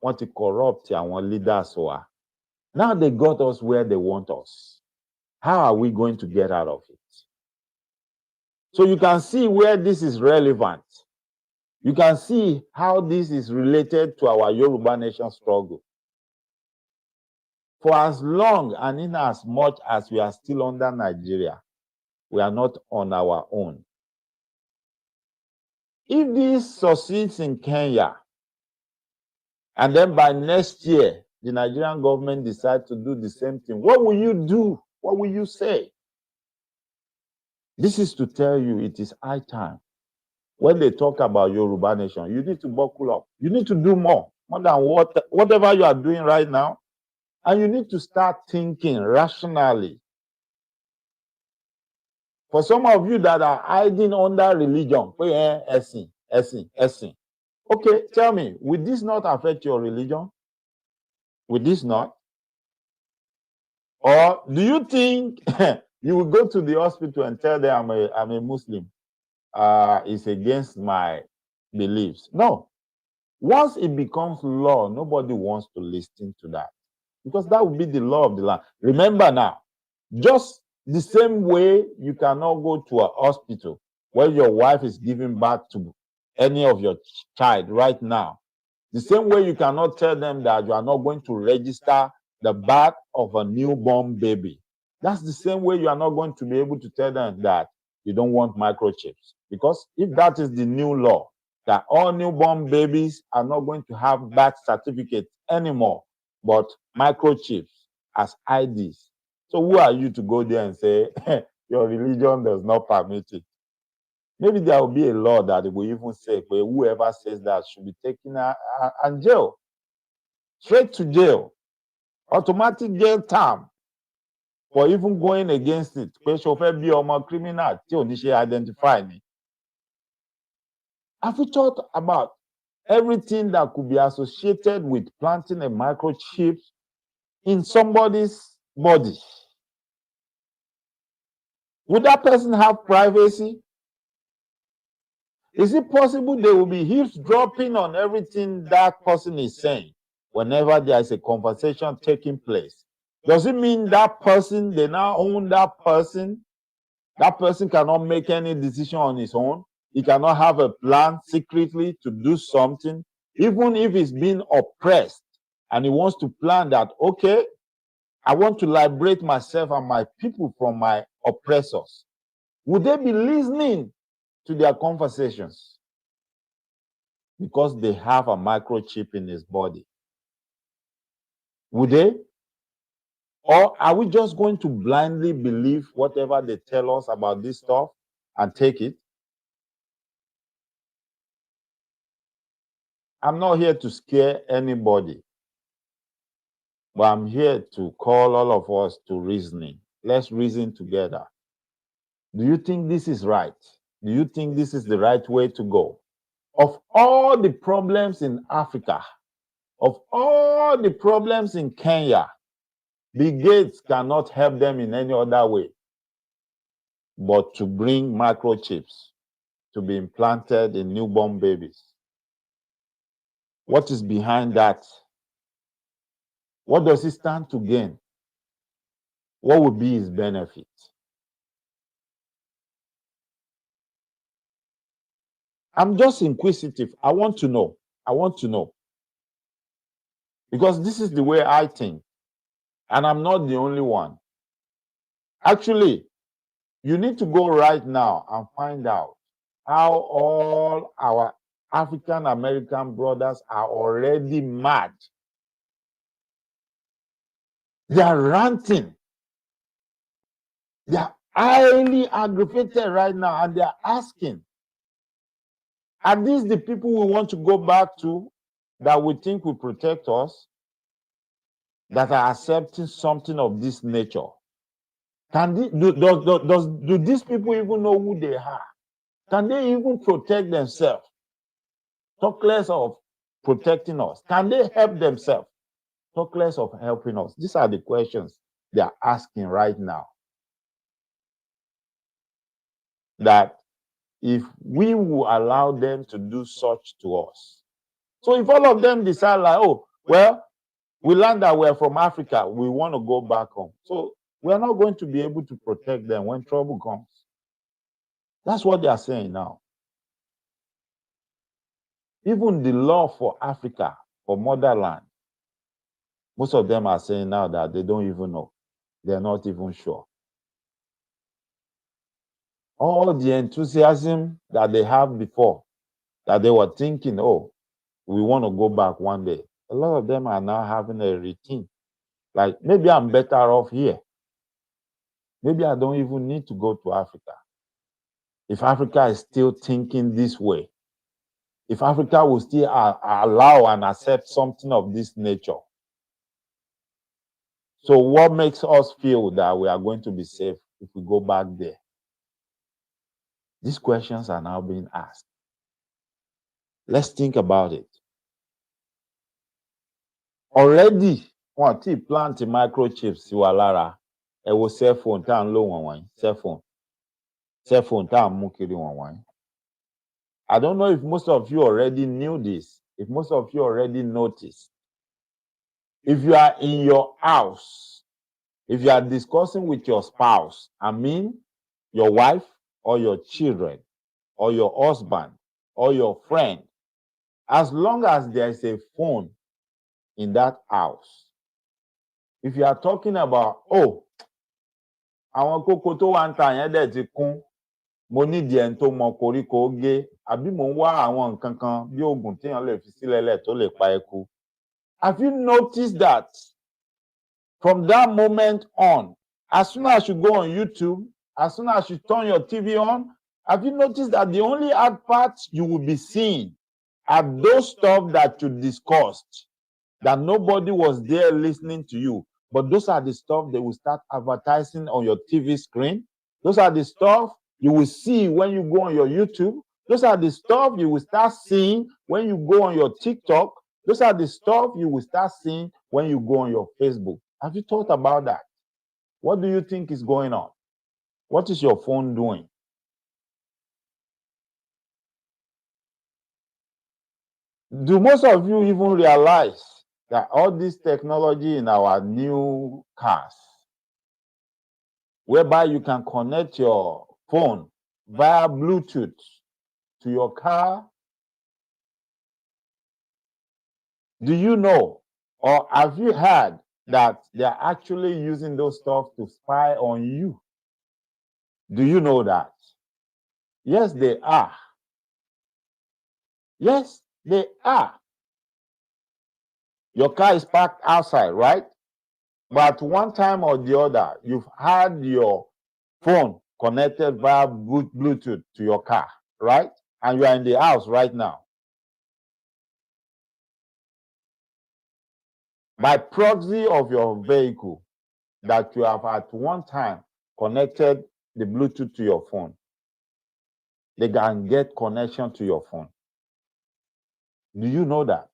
Speaker 5: wọ́n ti corrupt àwọn leaders wa. Now they got us where they want us. How are we going to get out of it? So you can see where this is relevant. You can see how this is related to our Yoruba nation struggle. For as long and in as much as we are still under Nigeria, we are not on our own. If this succeeds in Kenya, and then by next year, the Nigerian government decides to do the same thing, what will you do? What will you say? This is to tell you it is high time. When they talk about Yoruba nation, you need to buckle up. You need to do more than whatever you are doing right now. And you need to start thinking rationally. For some of you that are hiding under religion, okay, tell me, will this not affect your religion? Will this not? Or do you think you will go to the hospital and tell them I'm a Muslim? It's against my beliefs. No. Once it becomes law, nobody wants to listen to that. Because that would be the law of the land. Remember now, just the same way you cannot go to a hospital where your wife is giving birth to any of your child right now, the same way you cannot tell them that you are not going to register the birth of a newborn baby. That's the same way you are not going to be able to tell them that you don't want microchips. Because if that is the new law, that all newborn babies are not going to have birth certificates anymore, but microchips as IDs. So who are you to go there and say, your religion does not permit it? Maybe there will be a law that will even say, well, whoever says that should be taken and jail. Straight to jail. Automatic jail term for even going against it. Pé ṣó fẹ́ bí ọmọ criminal tí ò ní ṣe identify ni. Have you thought about everything that could be associated with planting a microchip in somebody's body? Would that person have privacy? Is it possible they will be eavesdropping on everything that person is saying whenever there is a conversation taking place? Does it mean that person, they now own that person? That person cannot make any decision on his own. He cannot have a plan secretly to do something, even if he's being oppressed and he wants to plan that, okay, I want to liberate myself and my people from my oppressors. Would they be listening to their conversations? Because they have a microchip in his body. Would they? Or are we just going to blindly believe whatever they tell us about this stuff and take it? I'm not here to scare anybody, but I'm here to call all of us to reasoning. Let's reason together. Do you think this is right? Do you think this is the right way to go? Of all the problems in Africa, of all the problems in Kenya, Bill Gates cannot help them in any other way but to bring microchips to be implanted in newborn babies. What is behind that? What does he stand to gain? What would be his benefit? I'm just inquisitive. I want to know. I want to know. Because this is the way I think. And I'm not the only one. Actually, you need to go right now and find out how all our African American brothers are already mad. They are ranting. They are highly aggravated right now, and they are asking, are these the people we want to go back to that we think will protect us, that are accepting something of this nature? Can they, do these people even know who they are? Can they even protect themselves? Talk less of protecting us. Can they help themselves? Talk less of helping us. These are the questions they are asking right now. That if we will allow them to do such to us. So if all of them decide like, oh, well, we learned that we're from Africa, we want to go back home. So we're not going to be able to protect them when trouble comes. That's what they are saying now. Even the law for Africa, for motherland, most of them are saying now that they don't even know. They're not even sure. All the enthusiasm that they have before, that they were thinking, oh, we want to go back one day. A lot of them are now having a routine. Like, maybe I'm better off here. Maybe I don't even need to go to Africa. If Africa is still thinking this way, if Africa will still allow and accept something of this nature. So what makes us feel that we are going to be safe if we go back there? These questions are now being asked. Let's think about it. Already, wọ́n ti plant microchips sí wa lára. Ẹ wo cell phone tá à ń lò wọ̀nyí, cell phone tá à ń mú kiri wọ̀nyí. I don't know if most of you already knew this, if most of you already noticed. If you are in your house, if you are discussing with your spouse, I mean your wife or your children or your husband or your friend, as long as there is a phone in that house, if you are talking about, oh, àwọn kókó tó wà ń ta yẹn dẹ̀ ti kún, mo nídìí ẹni tó mọ koríko gé, àbí mo ń wá àwọn nǹkan kan bí oògùn téèyàn lè fi sílẹ̀lẹ̀ tó lè pa eku. Have you noticed that from that moment on, as soon as you go on YouTube, as soon as you turn your TV on, have you noticed that the only ad parts you will be seeing are those stuff that you discussed, that nobody was there listening to you? But those are the stuff they will start advertising on your TV screen. Those are the stuff you will see when you go on your YouTube. Those are the stuff you will start seeing when you go on your TikTok. Those are the stuff you will start seeing when you go on your Facebook. Have you thought about that? What do you think is going on? What is your phone doing? Do most of you even realize that all this technology in our new cars, whereby you can connect your phone via Bluetooth to your car? Do you know, or have you heard that they're actually using those stuff to spy on you? Do you know that? Yes, they are. Yes, they are. Your car is parked outside, right? But one time or the other, you've had your phone connected via Bluetooth to your car, right? And you are in the house right now. by proxy of your vehicle that you have at one time connected the Bluetooth to your phone. They can get connection to your phone. Do you know that?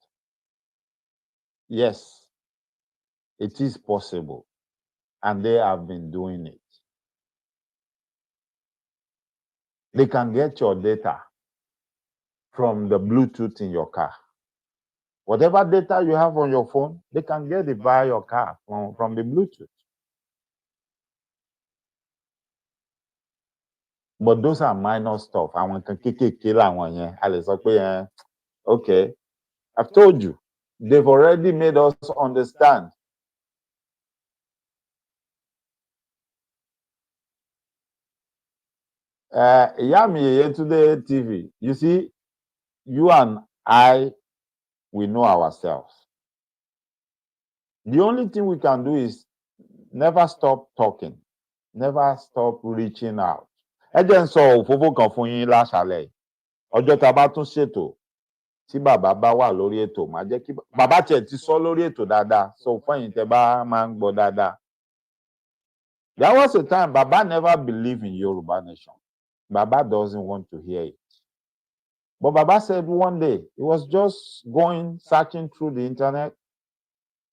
Speaker 5: Yes, it is possible. And they have been doing it. They can get your data from the Bluetooth in your car. Whatever data you have on your phone, they can get it via your car from the Bluetooth. But those are minor stuff. Àwọn kan kéékèèké làwọn yẹn. A lè sọ pé, okay, I've told you, they've already made us understand. Yami Yetunde TV, you see, you and I, we know ourselves. The only thing we can do is never stop talking, never stop reaching out. Ẹ jẹ́ n sọ òfófó kan fún yín láṣálẹ́. Ọjọ́ tá a bá tún ṣètò tí bàbá bá wà lórí ètò, máa jẹ́ kí bàbá tiẹ̀ ti sọ lórí ètò dáadáa. So fún ẹ̀yin tẹ́ bá máa ń gbọ́ dáadáa. There was a time Baba never believed in Yoruba Nation. Baba doesn't want to hear it. But Baba said one day, he was just searching through the internet.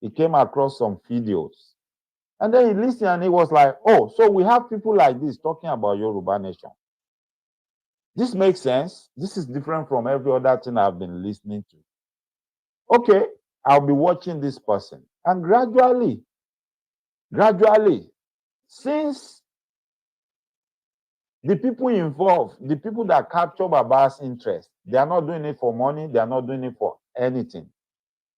Speaker 5: He came across some videos. And then he listened and he was like, oh, so we have people like this talking about Yoruba Nation. This makes sense. This is different from every other thing I've been listening to. Okay, I'll be watching this person. And gradually, since the people involved, the people that capture Baba's interest, they are not doing it for money, they are not doing it for anything.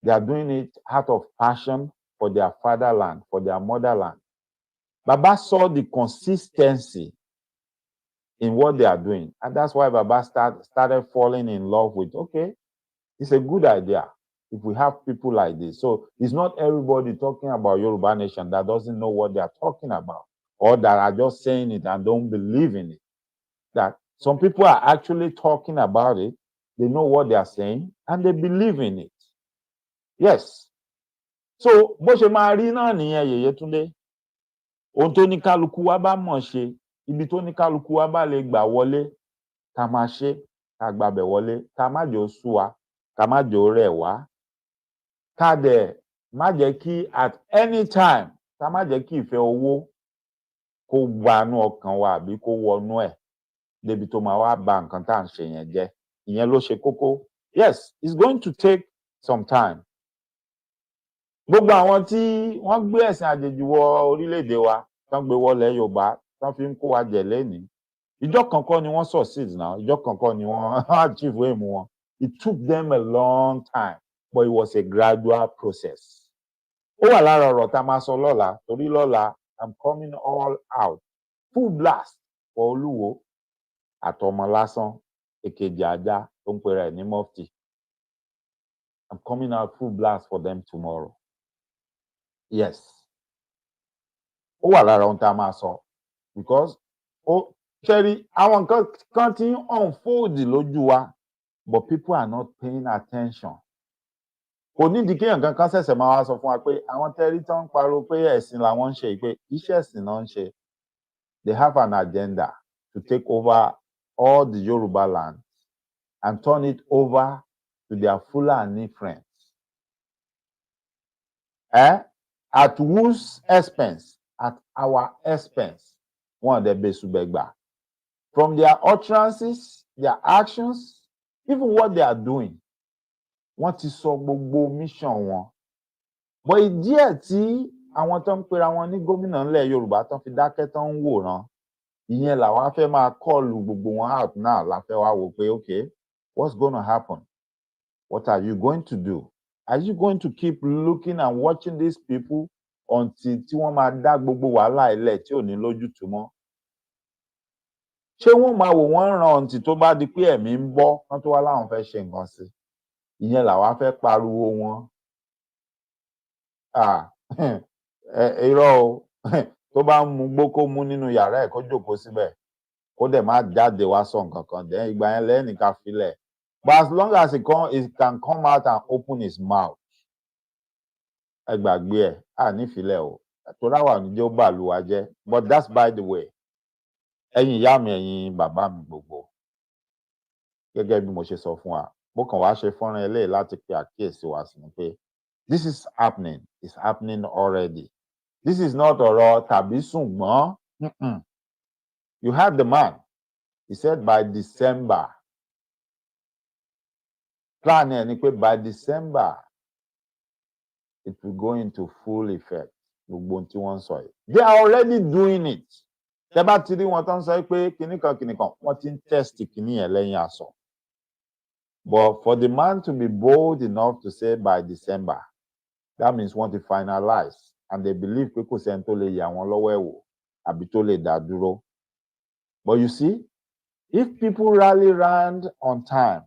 Speaker 5: They are doing it out of passion for their fatherland, for their motherland. Baba saw the consistency in what they are doing. And that's why Baba started falling in love with, okay, it's a good idea if we have people like this. So it's not everybody talking about Yoruba Nation that doesn't know what they are talking about, or that are just saying it and don't believe in it. That some people are actually talking about it, they know what they are saying, and they believe in it. Yes. So, bó ṣe máa rí náà nìyẹn Yèyétúndé. Ohun tó ní kálukú wa bá mọ̀ ṣe, ibi tó ní kálukú wa bá lè gbà wọlé, ká máa ṣe, ká gbàbẹ̀ wọlé, ká má jẹ́ ó sú wa, ká má jẹ́ ó rẹ̀ wá. Ká dẹ̀ má jẹ́ kí at any time, ká má jẹ́ kí ìfẹ́ owó kó gbanú ọkàn wa àbí kó wọnú ẹ̀ débi tó máa wá ba nǹkan tá à ń ṣe yẹn jẹ́. Ìyẹn ló ṣe kókó. Yes, it's going to take some time. Gbogbo àwọn tí wọ́n gbé ẹ̀sìn àjèjì wọ orílẹ̀-èdè wa, tán gbé wọlé Yorùbá, tán fi ń kó wa jẹ lénìí. Ìjọ kankan ni wọ́n succeed now. Ìjọ kankan ni wọ́n achieve aim wọn. It took them a long time, but it was a gradual process. Ó wà lára ọ̀rọ̀ tá a máa sọ lọ́la, torí lọ́la, I'm coming all out. Full blast for Olúwo àtọmọ lásán, èkejì ajá tó ń pera ẹ̀ ní Mufti. I'm coming out full blast for them tomorrow. Yes. Ó wà lára ohun tá a máa sọ. Because ṣẹ́rí àwọn nǹkan kan tí ń unfold lójú wa, but people are not paying attention. Kò nídìí kéèyàn kankan ṣẹ̀ṣẹ̀ máa wá sọ fún wa pé àwọn tẹ́rí tán ń pariwo pé ẹ̀sìn làwọn ń ṣe, pé iṣẹ́ ẹ̀sìn náà ń ṣe. They have an agenda to take over all the Yoruba land and turn it over to their Fulani friends. At whose expense? At our expense. One of the Besubegba. From their utterances, their actions, even what they are doing. Wọ́n ti sọ gbogbo mission wọn. But ìdí ẹ̀ tí àwọn tó ń pera wọn ní gómìnà ńlẹ̀ Yorùbá tán fi dákẹ́ tán ń wòran, ìyẹn làwọn fẹ́ máa kọ́ọ̀lù gbogbo wọn out now, la fẹ́ wá wò pé, okay, what's going to happen? What are you going to do? Are you going to keep looking and watching these people until tí wọ́n máa dá gbogbo wàhálà ilẹ̀ tí ò ní lójútùú mọ́? Ṣé wọ́n máa wò wọ́n ràn until tó bá di pé ẹ̀mí ń bọ́ kán tó wá láwọn fẹ́ ṣe nǹkan sí? Ìyẹn làwa fẹ́ pariwo wọn. Irọ́ o, tó bá ń mu gbó kó mú nínú yàrá ẹ̀ kó jókòó síbẹ̀, kó dẹ̀ má jáde wá sọ nǹkan kan, dẹ̀ ìgbà yẹn lẹ́nìkan filẹ̀. But as long as he can come out and open his mouth, ẹ gbàgbé ẹ̀ à nífìlẹ̀ o tó ráwà níjẹ́ ó bà lù wá jẹ́ but that's by the way ẹ̀yin ìyá mi ẹ̀yin bàbá mi gbogbo gẹ́gẹ́ bí mo ṣe sọ fún wa mo kàn wá ṣe fọ́nrán eléyìí láti pe àkíyèsí wa sí ni pé this is happening, it's happening already. This is not ọ̀rọ̀ tàbí ṣùgbọ́n. You have the man. He said by December. Plan ẹ̀ ni pé by December it will go into full effect. Gbogbo ohun tí wọ́n ń sọ yìí. They are already doing it. Tẹ́ bá ti rí wọn tó ń sọ pé kìnnìkan wọ́n ti ń test kìnnì yẹn lẹ́yìn aṣọ. But for the man to be bold enough to say by December, that means wọ́n ti finalize and they believe pé kò sẹ́ni tó lè yà wọ́n lọ́wọ́ ẹ̀ wò àbí tó lè dá dúró. But you see, if people rally round on time,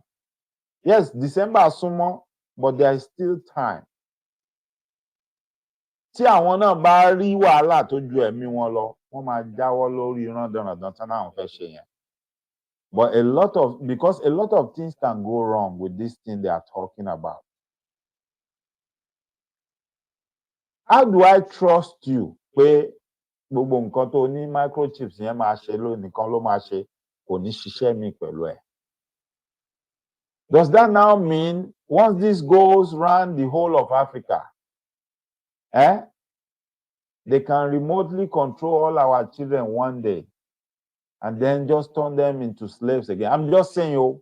Speaker 5: yes, December súnmọ́, but there is still time. Tí àwọn náà bá rí wàhálà tó ju ẹ̀mí wọn lọ, wọ́n máa jáwọ́ lórí rándanràndan tán náà fẹ́ ṣe yẹn. But because a lot of things can go wrong with this thing they are talking about. How do I trust you pé gbogbo nǹkan tó ní microchips yẹn máa ṣe nìkan ló máa ṣe kò ní ṣiṣẹ́ mi pẹ̀lú ẹ̀? Does that now mean once this goes round the whole of Africa, they can remotely control all our children one day and then just turn them into slaves again? I'm just saying,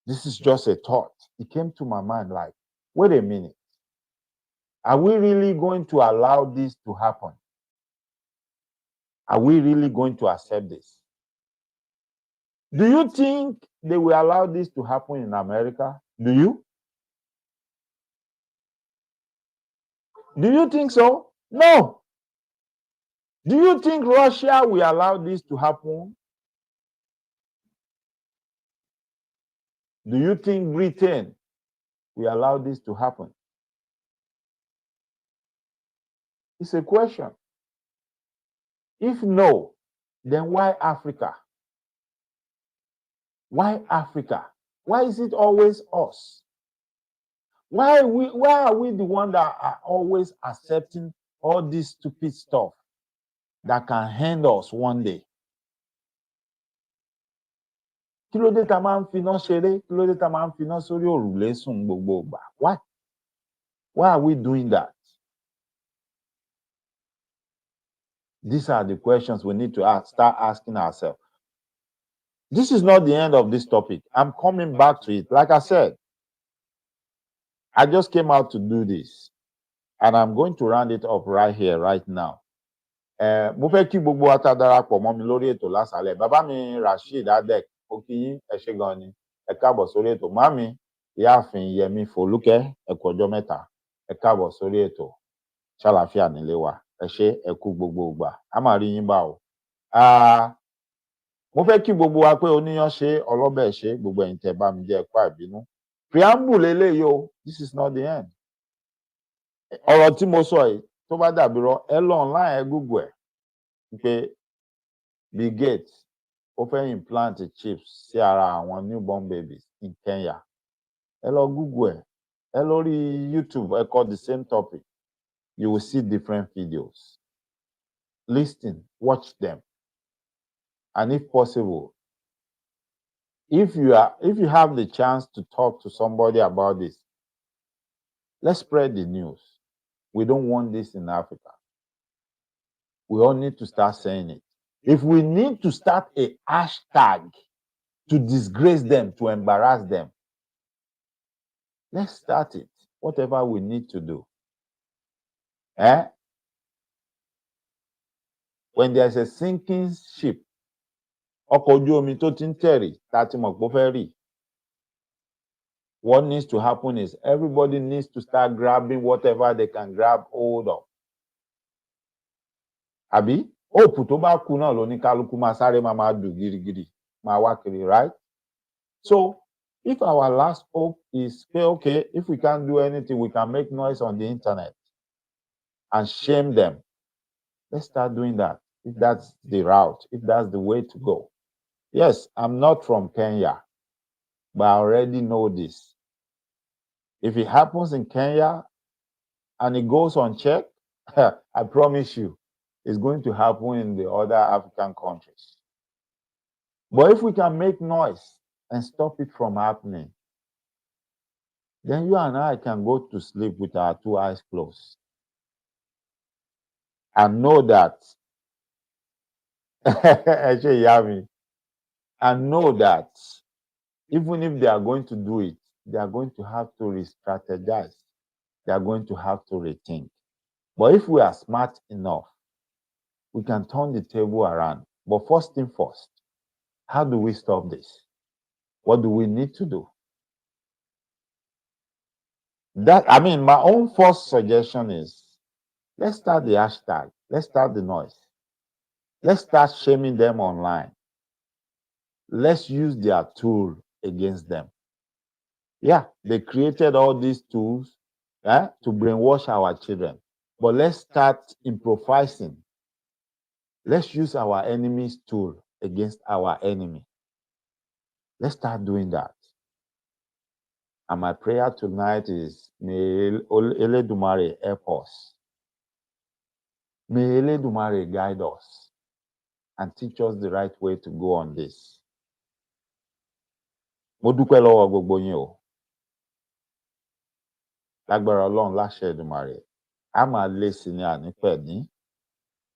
Speaker 5: this is just a thought. It came to my mind like, wait a minute. Are we really going to allow this to happen? Are we really going to accept this? Do you think they will allow this to happen in America? Do you? Do you think so? No. Do you think Russia will allow this to happen? Do you think Britain will allow this to happen? It's a question. If no, then why Africa? Why Africa? Why is it always us? Why are we the one that are always accepting all this stupid stuff that can hand us one day? Kí ló dé tá máa ń finá ṣeré? Kí ló dé tá máa ń finá sórí òrùlé sùn gbogbo ìgbà? Why? Why are we doing that? These are the questions we need to start asking ourselves. This is not the end of this topic. I'm coming back to it. Like I said, I just came out to do this, and I'm going to round it up right here, right now. Mo fẹ́ kí gbogbo wa tá darapọ̀ mọ́ mi lórí ètò lásàlẹ̀. Bàbá mi Rasheed Adek, ó kí yín, ẹ ṣé gan ni. Ẹ káàbọ̀ sórí ètò. Màmí Ìyáàfin Yẹmí Fòlúkẹ́, ẹ kú ọjọ́ mẹ́ta. Ẹ káàbọ̀ sórí ètò. Ṣàlàáfíà nílé wa. Ẹ ṣé, ẹ kú gbogbo ìgbà. A máa rí yín bá o. Mo fẹ́ kí gbogbo wa pé oníyàn ṣe, ọlọ́bẹ̀ ṣe, gbogbo ẹ̀yin tẹ́ bá mi jẹ́ ẹ kú àìbínú. Preamble eléyìí o, this is not the end. Ọ̀rọ̀ tí mo sọ yìí tó bá dàbí rọ, ẹ lọ online ẹ Google ẹ̀ pé Bill Gates ó fẹ́ implant chips sí ara àwọn newborn babies in Kenya. Ẹ lọ Google ẹ̀, ẹ lórí YouTube, ẹ kọ the same topic. You will see different videos. Listen, watch them. And if possible, if you have the chance to talk to somebody about this, let's spread the news. We don't want this in Africa. We all need to start saying it. If we need to start a hashtag to disgrace them, to embarrass them, let's start it. Whatever we need to do. When there's a sinking ship, ọkọ̀ ojú omi tó ti ń tẹ̀rì tá a ti mọ̀ pé ó fẹ́ rì, what needs to happen is everybody needs to start grabbing whatever they can grab hold of. Àbí hope tó bá kú náà ló ní kálukú máa sáré máa dù gírígírí máa wá kiri, right? So if our last hope is okay, if we can't do anything, we can make noise on the internet and shame them. Let's start doing that. If that's the route, if that's the way to go. Yes, I'm not from Kenya, but I already know this. If it happens in Kenya, and it goes unchecked, I promise you, it's going to happen in the other African countries. But if we can make noise and stop it from happening, then you and I can go to sleep with our 2 eyes closed and know that, and know that even if they are going to do it, they are going to have to re-strategize. They are going to have to rethink. But if we are smart enough, we can turn the table around. But first thing first, how do we stop this? What do we need to do? My own first suggestion is, let's start the hashtag. Let's start the noise. Let's start shaming them online. Let's use their tool against them. Yeah, they created all these tools to brainwash our children. But let's start improvising. Let's use our enemy's tool against our enemy. Let's start doing that. And my prayer tonight is, may Eledumare help us. May Eledumare guide us and teach us the right way to go on this. Mo dúpẹ́ lọ́wọ́ gbogbo yín o. Lágbára Ọlọ́run láṣẹ Èdùmàrè. A máa lé sí ní ànípẹ̀ní.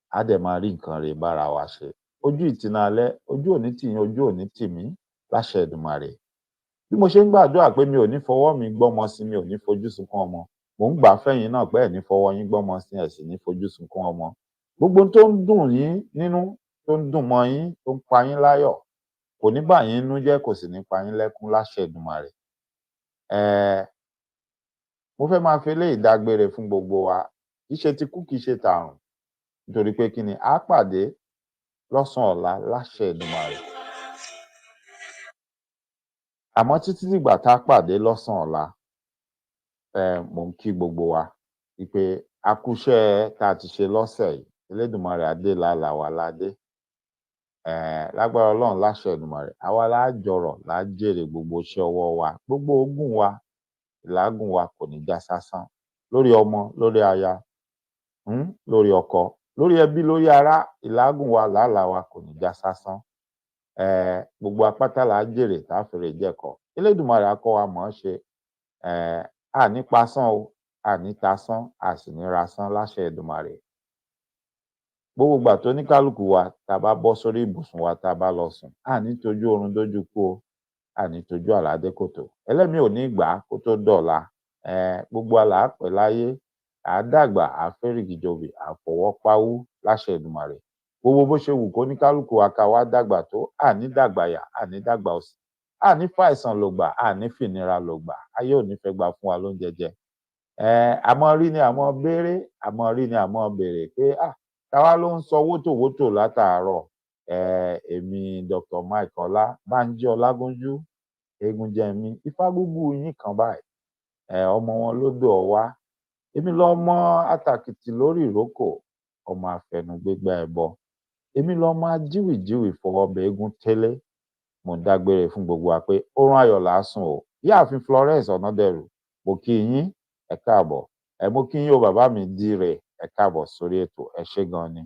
Speaker 5: A dẹ̀ máa rí nǹkan rẹ̀ bára wa ṣe. Ojú ìtìna alẹ́, ojú òní tì yín, ojú òní tì mí láṣẹ Èdùmàrè. Bí mo ṣe ń gbàdúrà pé mi ò ní fọwọ́ mi gbọ́mọ sí, mi ò ní fojú sunkún ọmọ. Mò ń gbà fẹ́yìn náà pé ẹ̀ ní fọwọ́ yín gbọ́mọ sí, ẹ̀ sì ní fojú sunkún ọmọ. Gbogbo tó ń dùn yín nínú, tó ń dùn mọ́ yín, tó ń pa yín láyọ̀, kò ní bà yín nínú jẹ́, kò sì ní pa yín lẹ́kún láṣẹ Èdùmàrè. Mo fẹ́ máa fi eléyìí dágbére fún gbogbo wa. Kì í ṣe ti kú, kì í ṣe tàrùn. Nítorí pé kí ni, a pàdé lọ́sàn-án ọ̀la láṣẹ Èdùmàrè. Àmọ́ títí dìgbà tá a pàdé lọ́sàn-án ọ̀la, mò ń kí gbogbo wa wípé a kúṣẹ́ tá a ti ṣe lọ́sẹ̀ yìí. Elédùmarè adé làálàá wa ládé. Lágbára Ọlọ́run láṣẹ Èdùmàrè, àwa la jọrọ̀, la jèrè gbogbo iṣẹ́ ọwọ́ wa. Gbogbo ogún wa, ìlágùn wa kò ní já sásán. Lórí ọmọ, lórí aya, lórí ọkọ, lórí ẹbí, lórí ará, ìlágùn wa, làálàá wa kò ní já sásán. Gbogbo apátá la jèrè tá a fèrè jẹ̀kọ. Elédùmarè á kọ́ wa mọ̀ ọ́ ṣe. A ní pasán o, a ní tasán, a sì ní rasán láṣẹ Èdùmàrè. Gbogbo ìgbà tó ní kálukú wa tá a bá bọ́ sórí ibùsùn wa tá a bá lọ sùn, a ní tójú oorun dójú kú o, a ní tójú àládé kòtò. Ẹlẹ́mìí ò ní gbà kó tó dọ̀la. Gbogbo àlà pẹ̀ láyé, àádàgbà, àfẹ́rìgìjòbì, àfọwọ́páwú láṣẹ Èdùmàrè. Gbogbo bó ṣe wù kó ní kálukú wa ká wá dàgbà tó, a ní dàgbà yà, a ní dàgbà òsì, a ní fàìsàn lògbà, a ní fìnira lògbà. Ayé ò ní fẹ́ gbà fún wa lóúnjẹ jẹ. Àmọ́ rí ni àmọ́ béèrè, àmọ́ rí ni àmọ́ béèrè pé táwa ló ń sọ wótòwótò látàárọ̀. Èmi Dr. Mike Ọlá Bánjí Ọlágúnjú Egunjẹmí Ifágúgú yín kan báyìí. Ọmọ wọn lódò ọwá. Èmi lọmọ àtàkìtì lórí ìrókò, ọmọ àfẹnugbégbá ẹbọ. Èmi lọmọ ajíwìjíwì fọwọ́bẹ eégún tẹ́lẹ̀. Mo ń dágbére fún gbogbo wa pé oorun ayọ̀ lásùn o. Ìyáàfin Florence Ọ̀nàdẹ̀rù, mo kí yín, ẹ káàbọ̀. Mo kí yín o, bàbá mi Dire, ẹ káàbọ̀ sórí ètò, ẹ ṣé gan ni.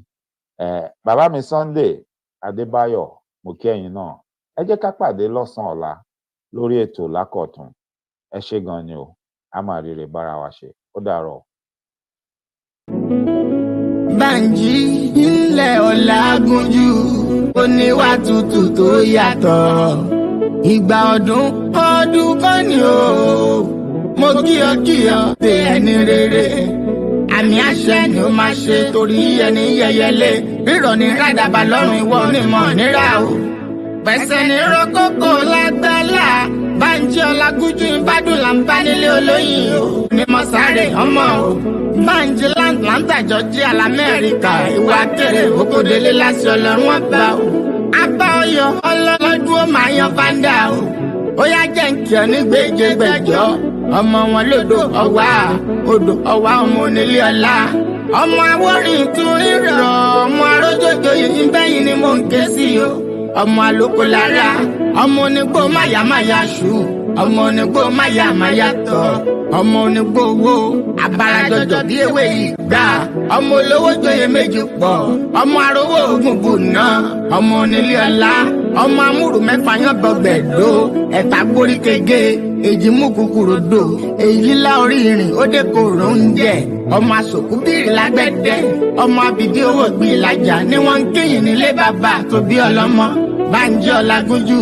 Speaker 5: Bàbá mi Sunday Adébáyọ̀, mo kí ẹ̀yin náà. Ẹ jẹ́ ká pàdé lọ́sàn-án ọ̀la lórí ètò lákọ̀tún. Ẹ ṣé gan ni o, a máa rí rè bára wa ṣe. Ó dàárọ̀.
Speaker 4: Bánjí ilẹ̀ Ọlágúnjú, oníwà tútù tó yàtọ̀. Ìgbà ọdún kan ni o. Mo kí ọ pé ẹni rere. Àmì àṣẹ ni ó máa ṣe, torí ẹni yẹyẹlé. Rírọ̀ ní rádàbà lọ́rùn, ìwọ ni mọ̀ níra o. Pẹ̀sẹ̀ ní rọ́kókò lágbálá. Bánjí Ọlágúnjú Ìbàdàn là ń bá nílé olóyin o. Ní mo sáré ọmọ o. Bánjí Atlanta Georgia l'Amẹ́ríkà. Ìwà kéré òkòdélé láti Ọlọ́run ọba o. Abá ọyọ ọlọ́lọ́dún ó máa yan fáńdà o. Ó yá jẹ́ nkì ọ ní gbèjègbèjọ́. Ọmọ wọn lódò ọwá, odò ọwá ọmọ onílé ọlá. Ọmọ awórin tún rírọ̀, ọmọ arójòjò yìí bẹ́yìn ni mò ń ké sí o. Ọmọ àlòkò lára, ọmọ onígbò máyàmáyà ṣù, ọmọ onígbò máyàmáyà tọ̀. ọmọ onígbòwò abarajọjọ bí ewé ìgbà ọmọ olówó joyè méjì pọ̀ ọmọ arówó ogun bùnà ọmọ onílé ọlá ọmọ amúrù mẹ́fà yan gbọgbẹdó ẹ̀ta gbórí kege èjì mú kúkúrú dò èyí lílá orí ìrìn ó dé kòrò ń jẹ ọmọ asòkú bírí lágbẹdẹ ọmọ abìdí owó gbé ìlàjà ni wọ́n ń kéyìn nílé bàbá tó bí ọlọ́mọ Bánjí Ọlágúnjú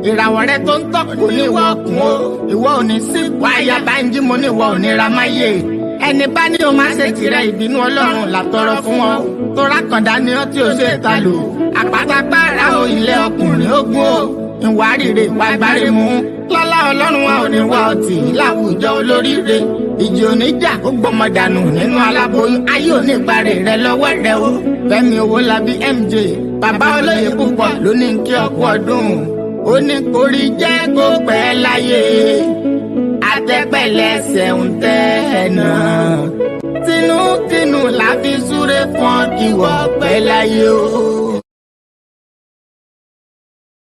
Speaker 4: ìràwọ̀ rẹ tó ń tọ́kù ní ìwọ ọkùn o ìwọ ò ní sí wáyà Bánjí mo ní ìwọ ò ní ra máyé ẹni bá ní o máa ṣe tirẹ̀ ìbínú Ọlọ́run làtọrọ fún ọ tó rákàndá ni ọ tí o ṣe ta lò àpátápára o ilé ọkùnrin ogun o ìwà rírè ìwà ìbárè mú lọ́lá Ọlọ́run wa ò ní wá ọtí láwùjọ olóríire ìjì oníjà ó gbọmọ dànù nínú aláboyún ayé òní ìparí rẹ lọ́wọ́ rẹ o Fẹ́mi Owólabí MJ bàbá olóyè púpọ̀ ló ní kí ọkú ọdún ó ní kórí jẹ́ kó pẹ́ láyé àtẹ́pẹ̀lẹ́sẹ̀ ń tẹ́ ẹ̀ náà tinútinú la fi súré fún ìwọ pẹ́ láyé o.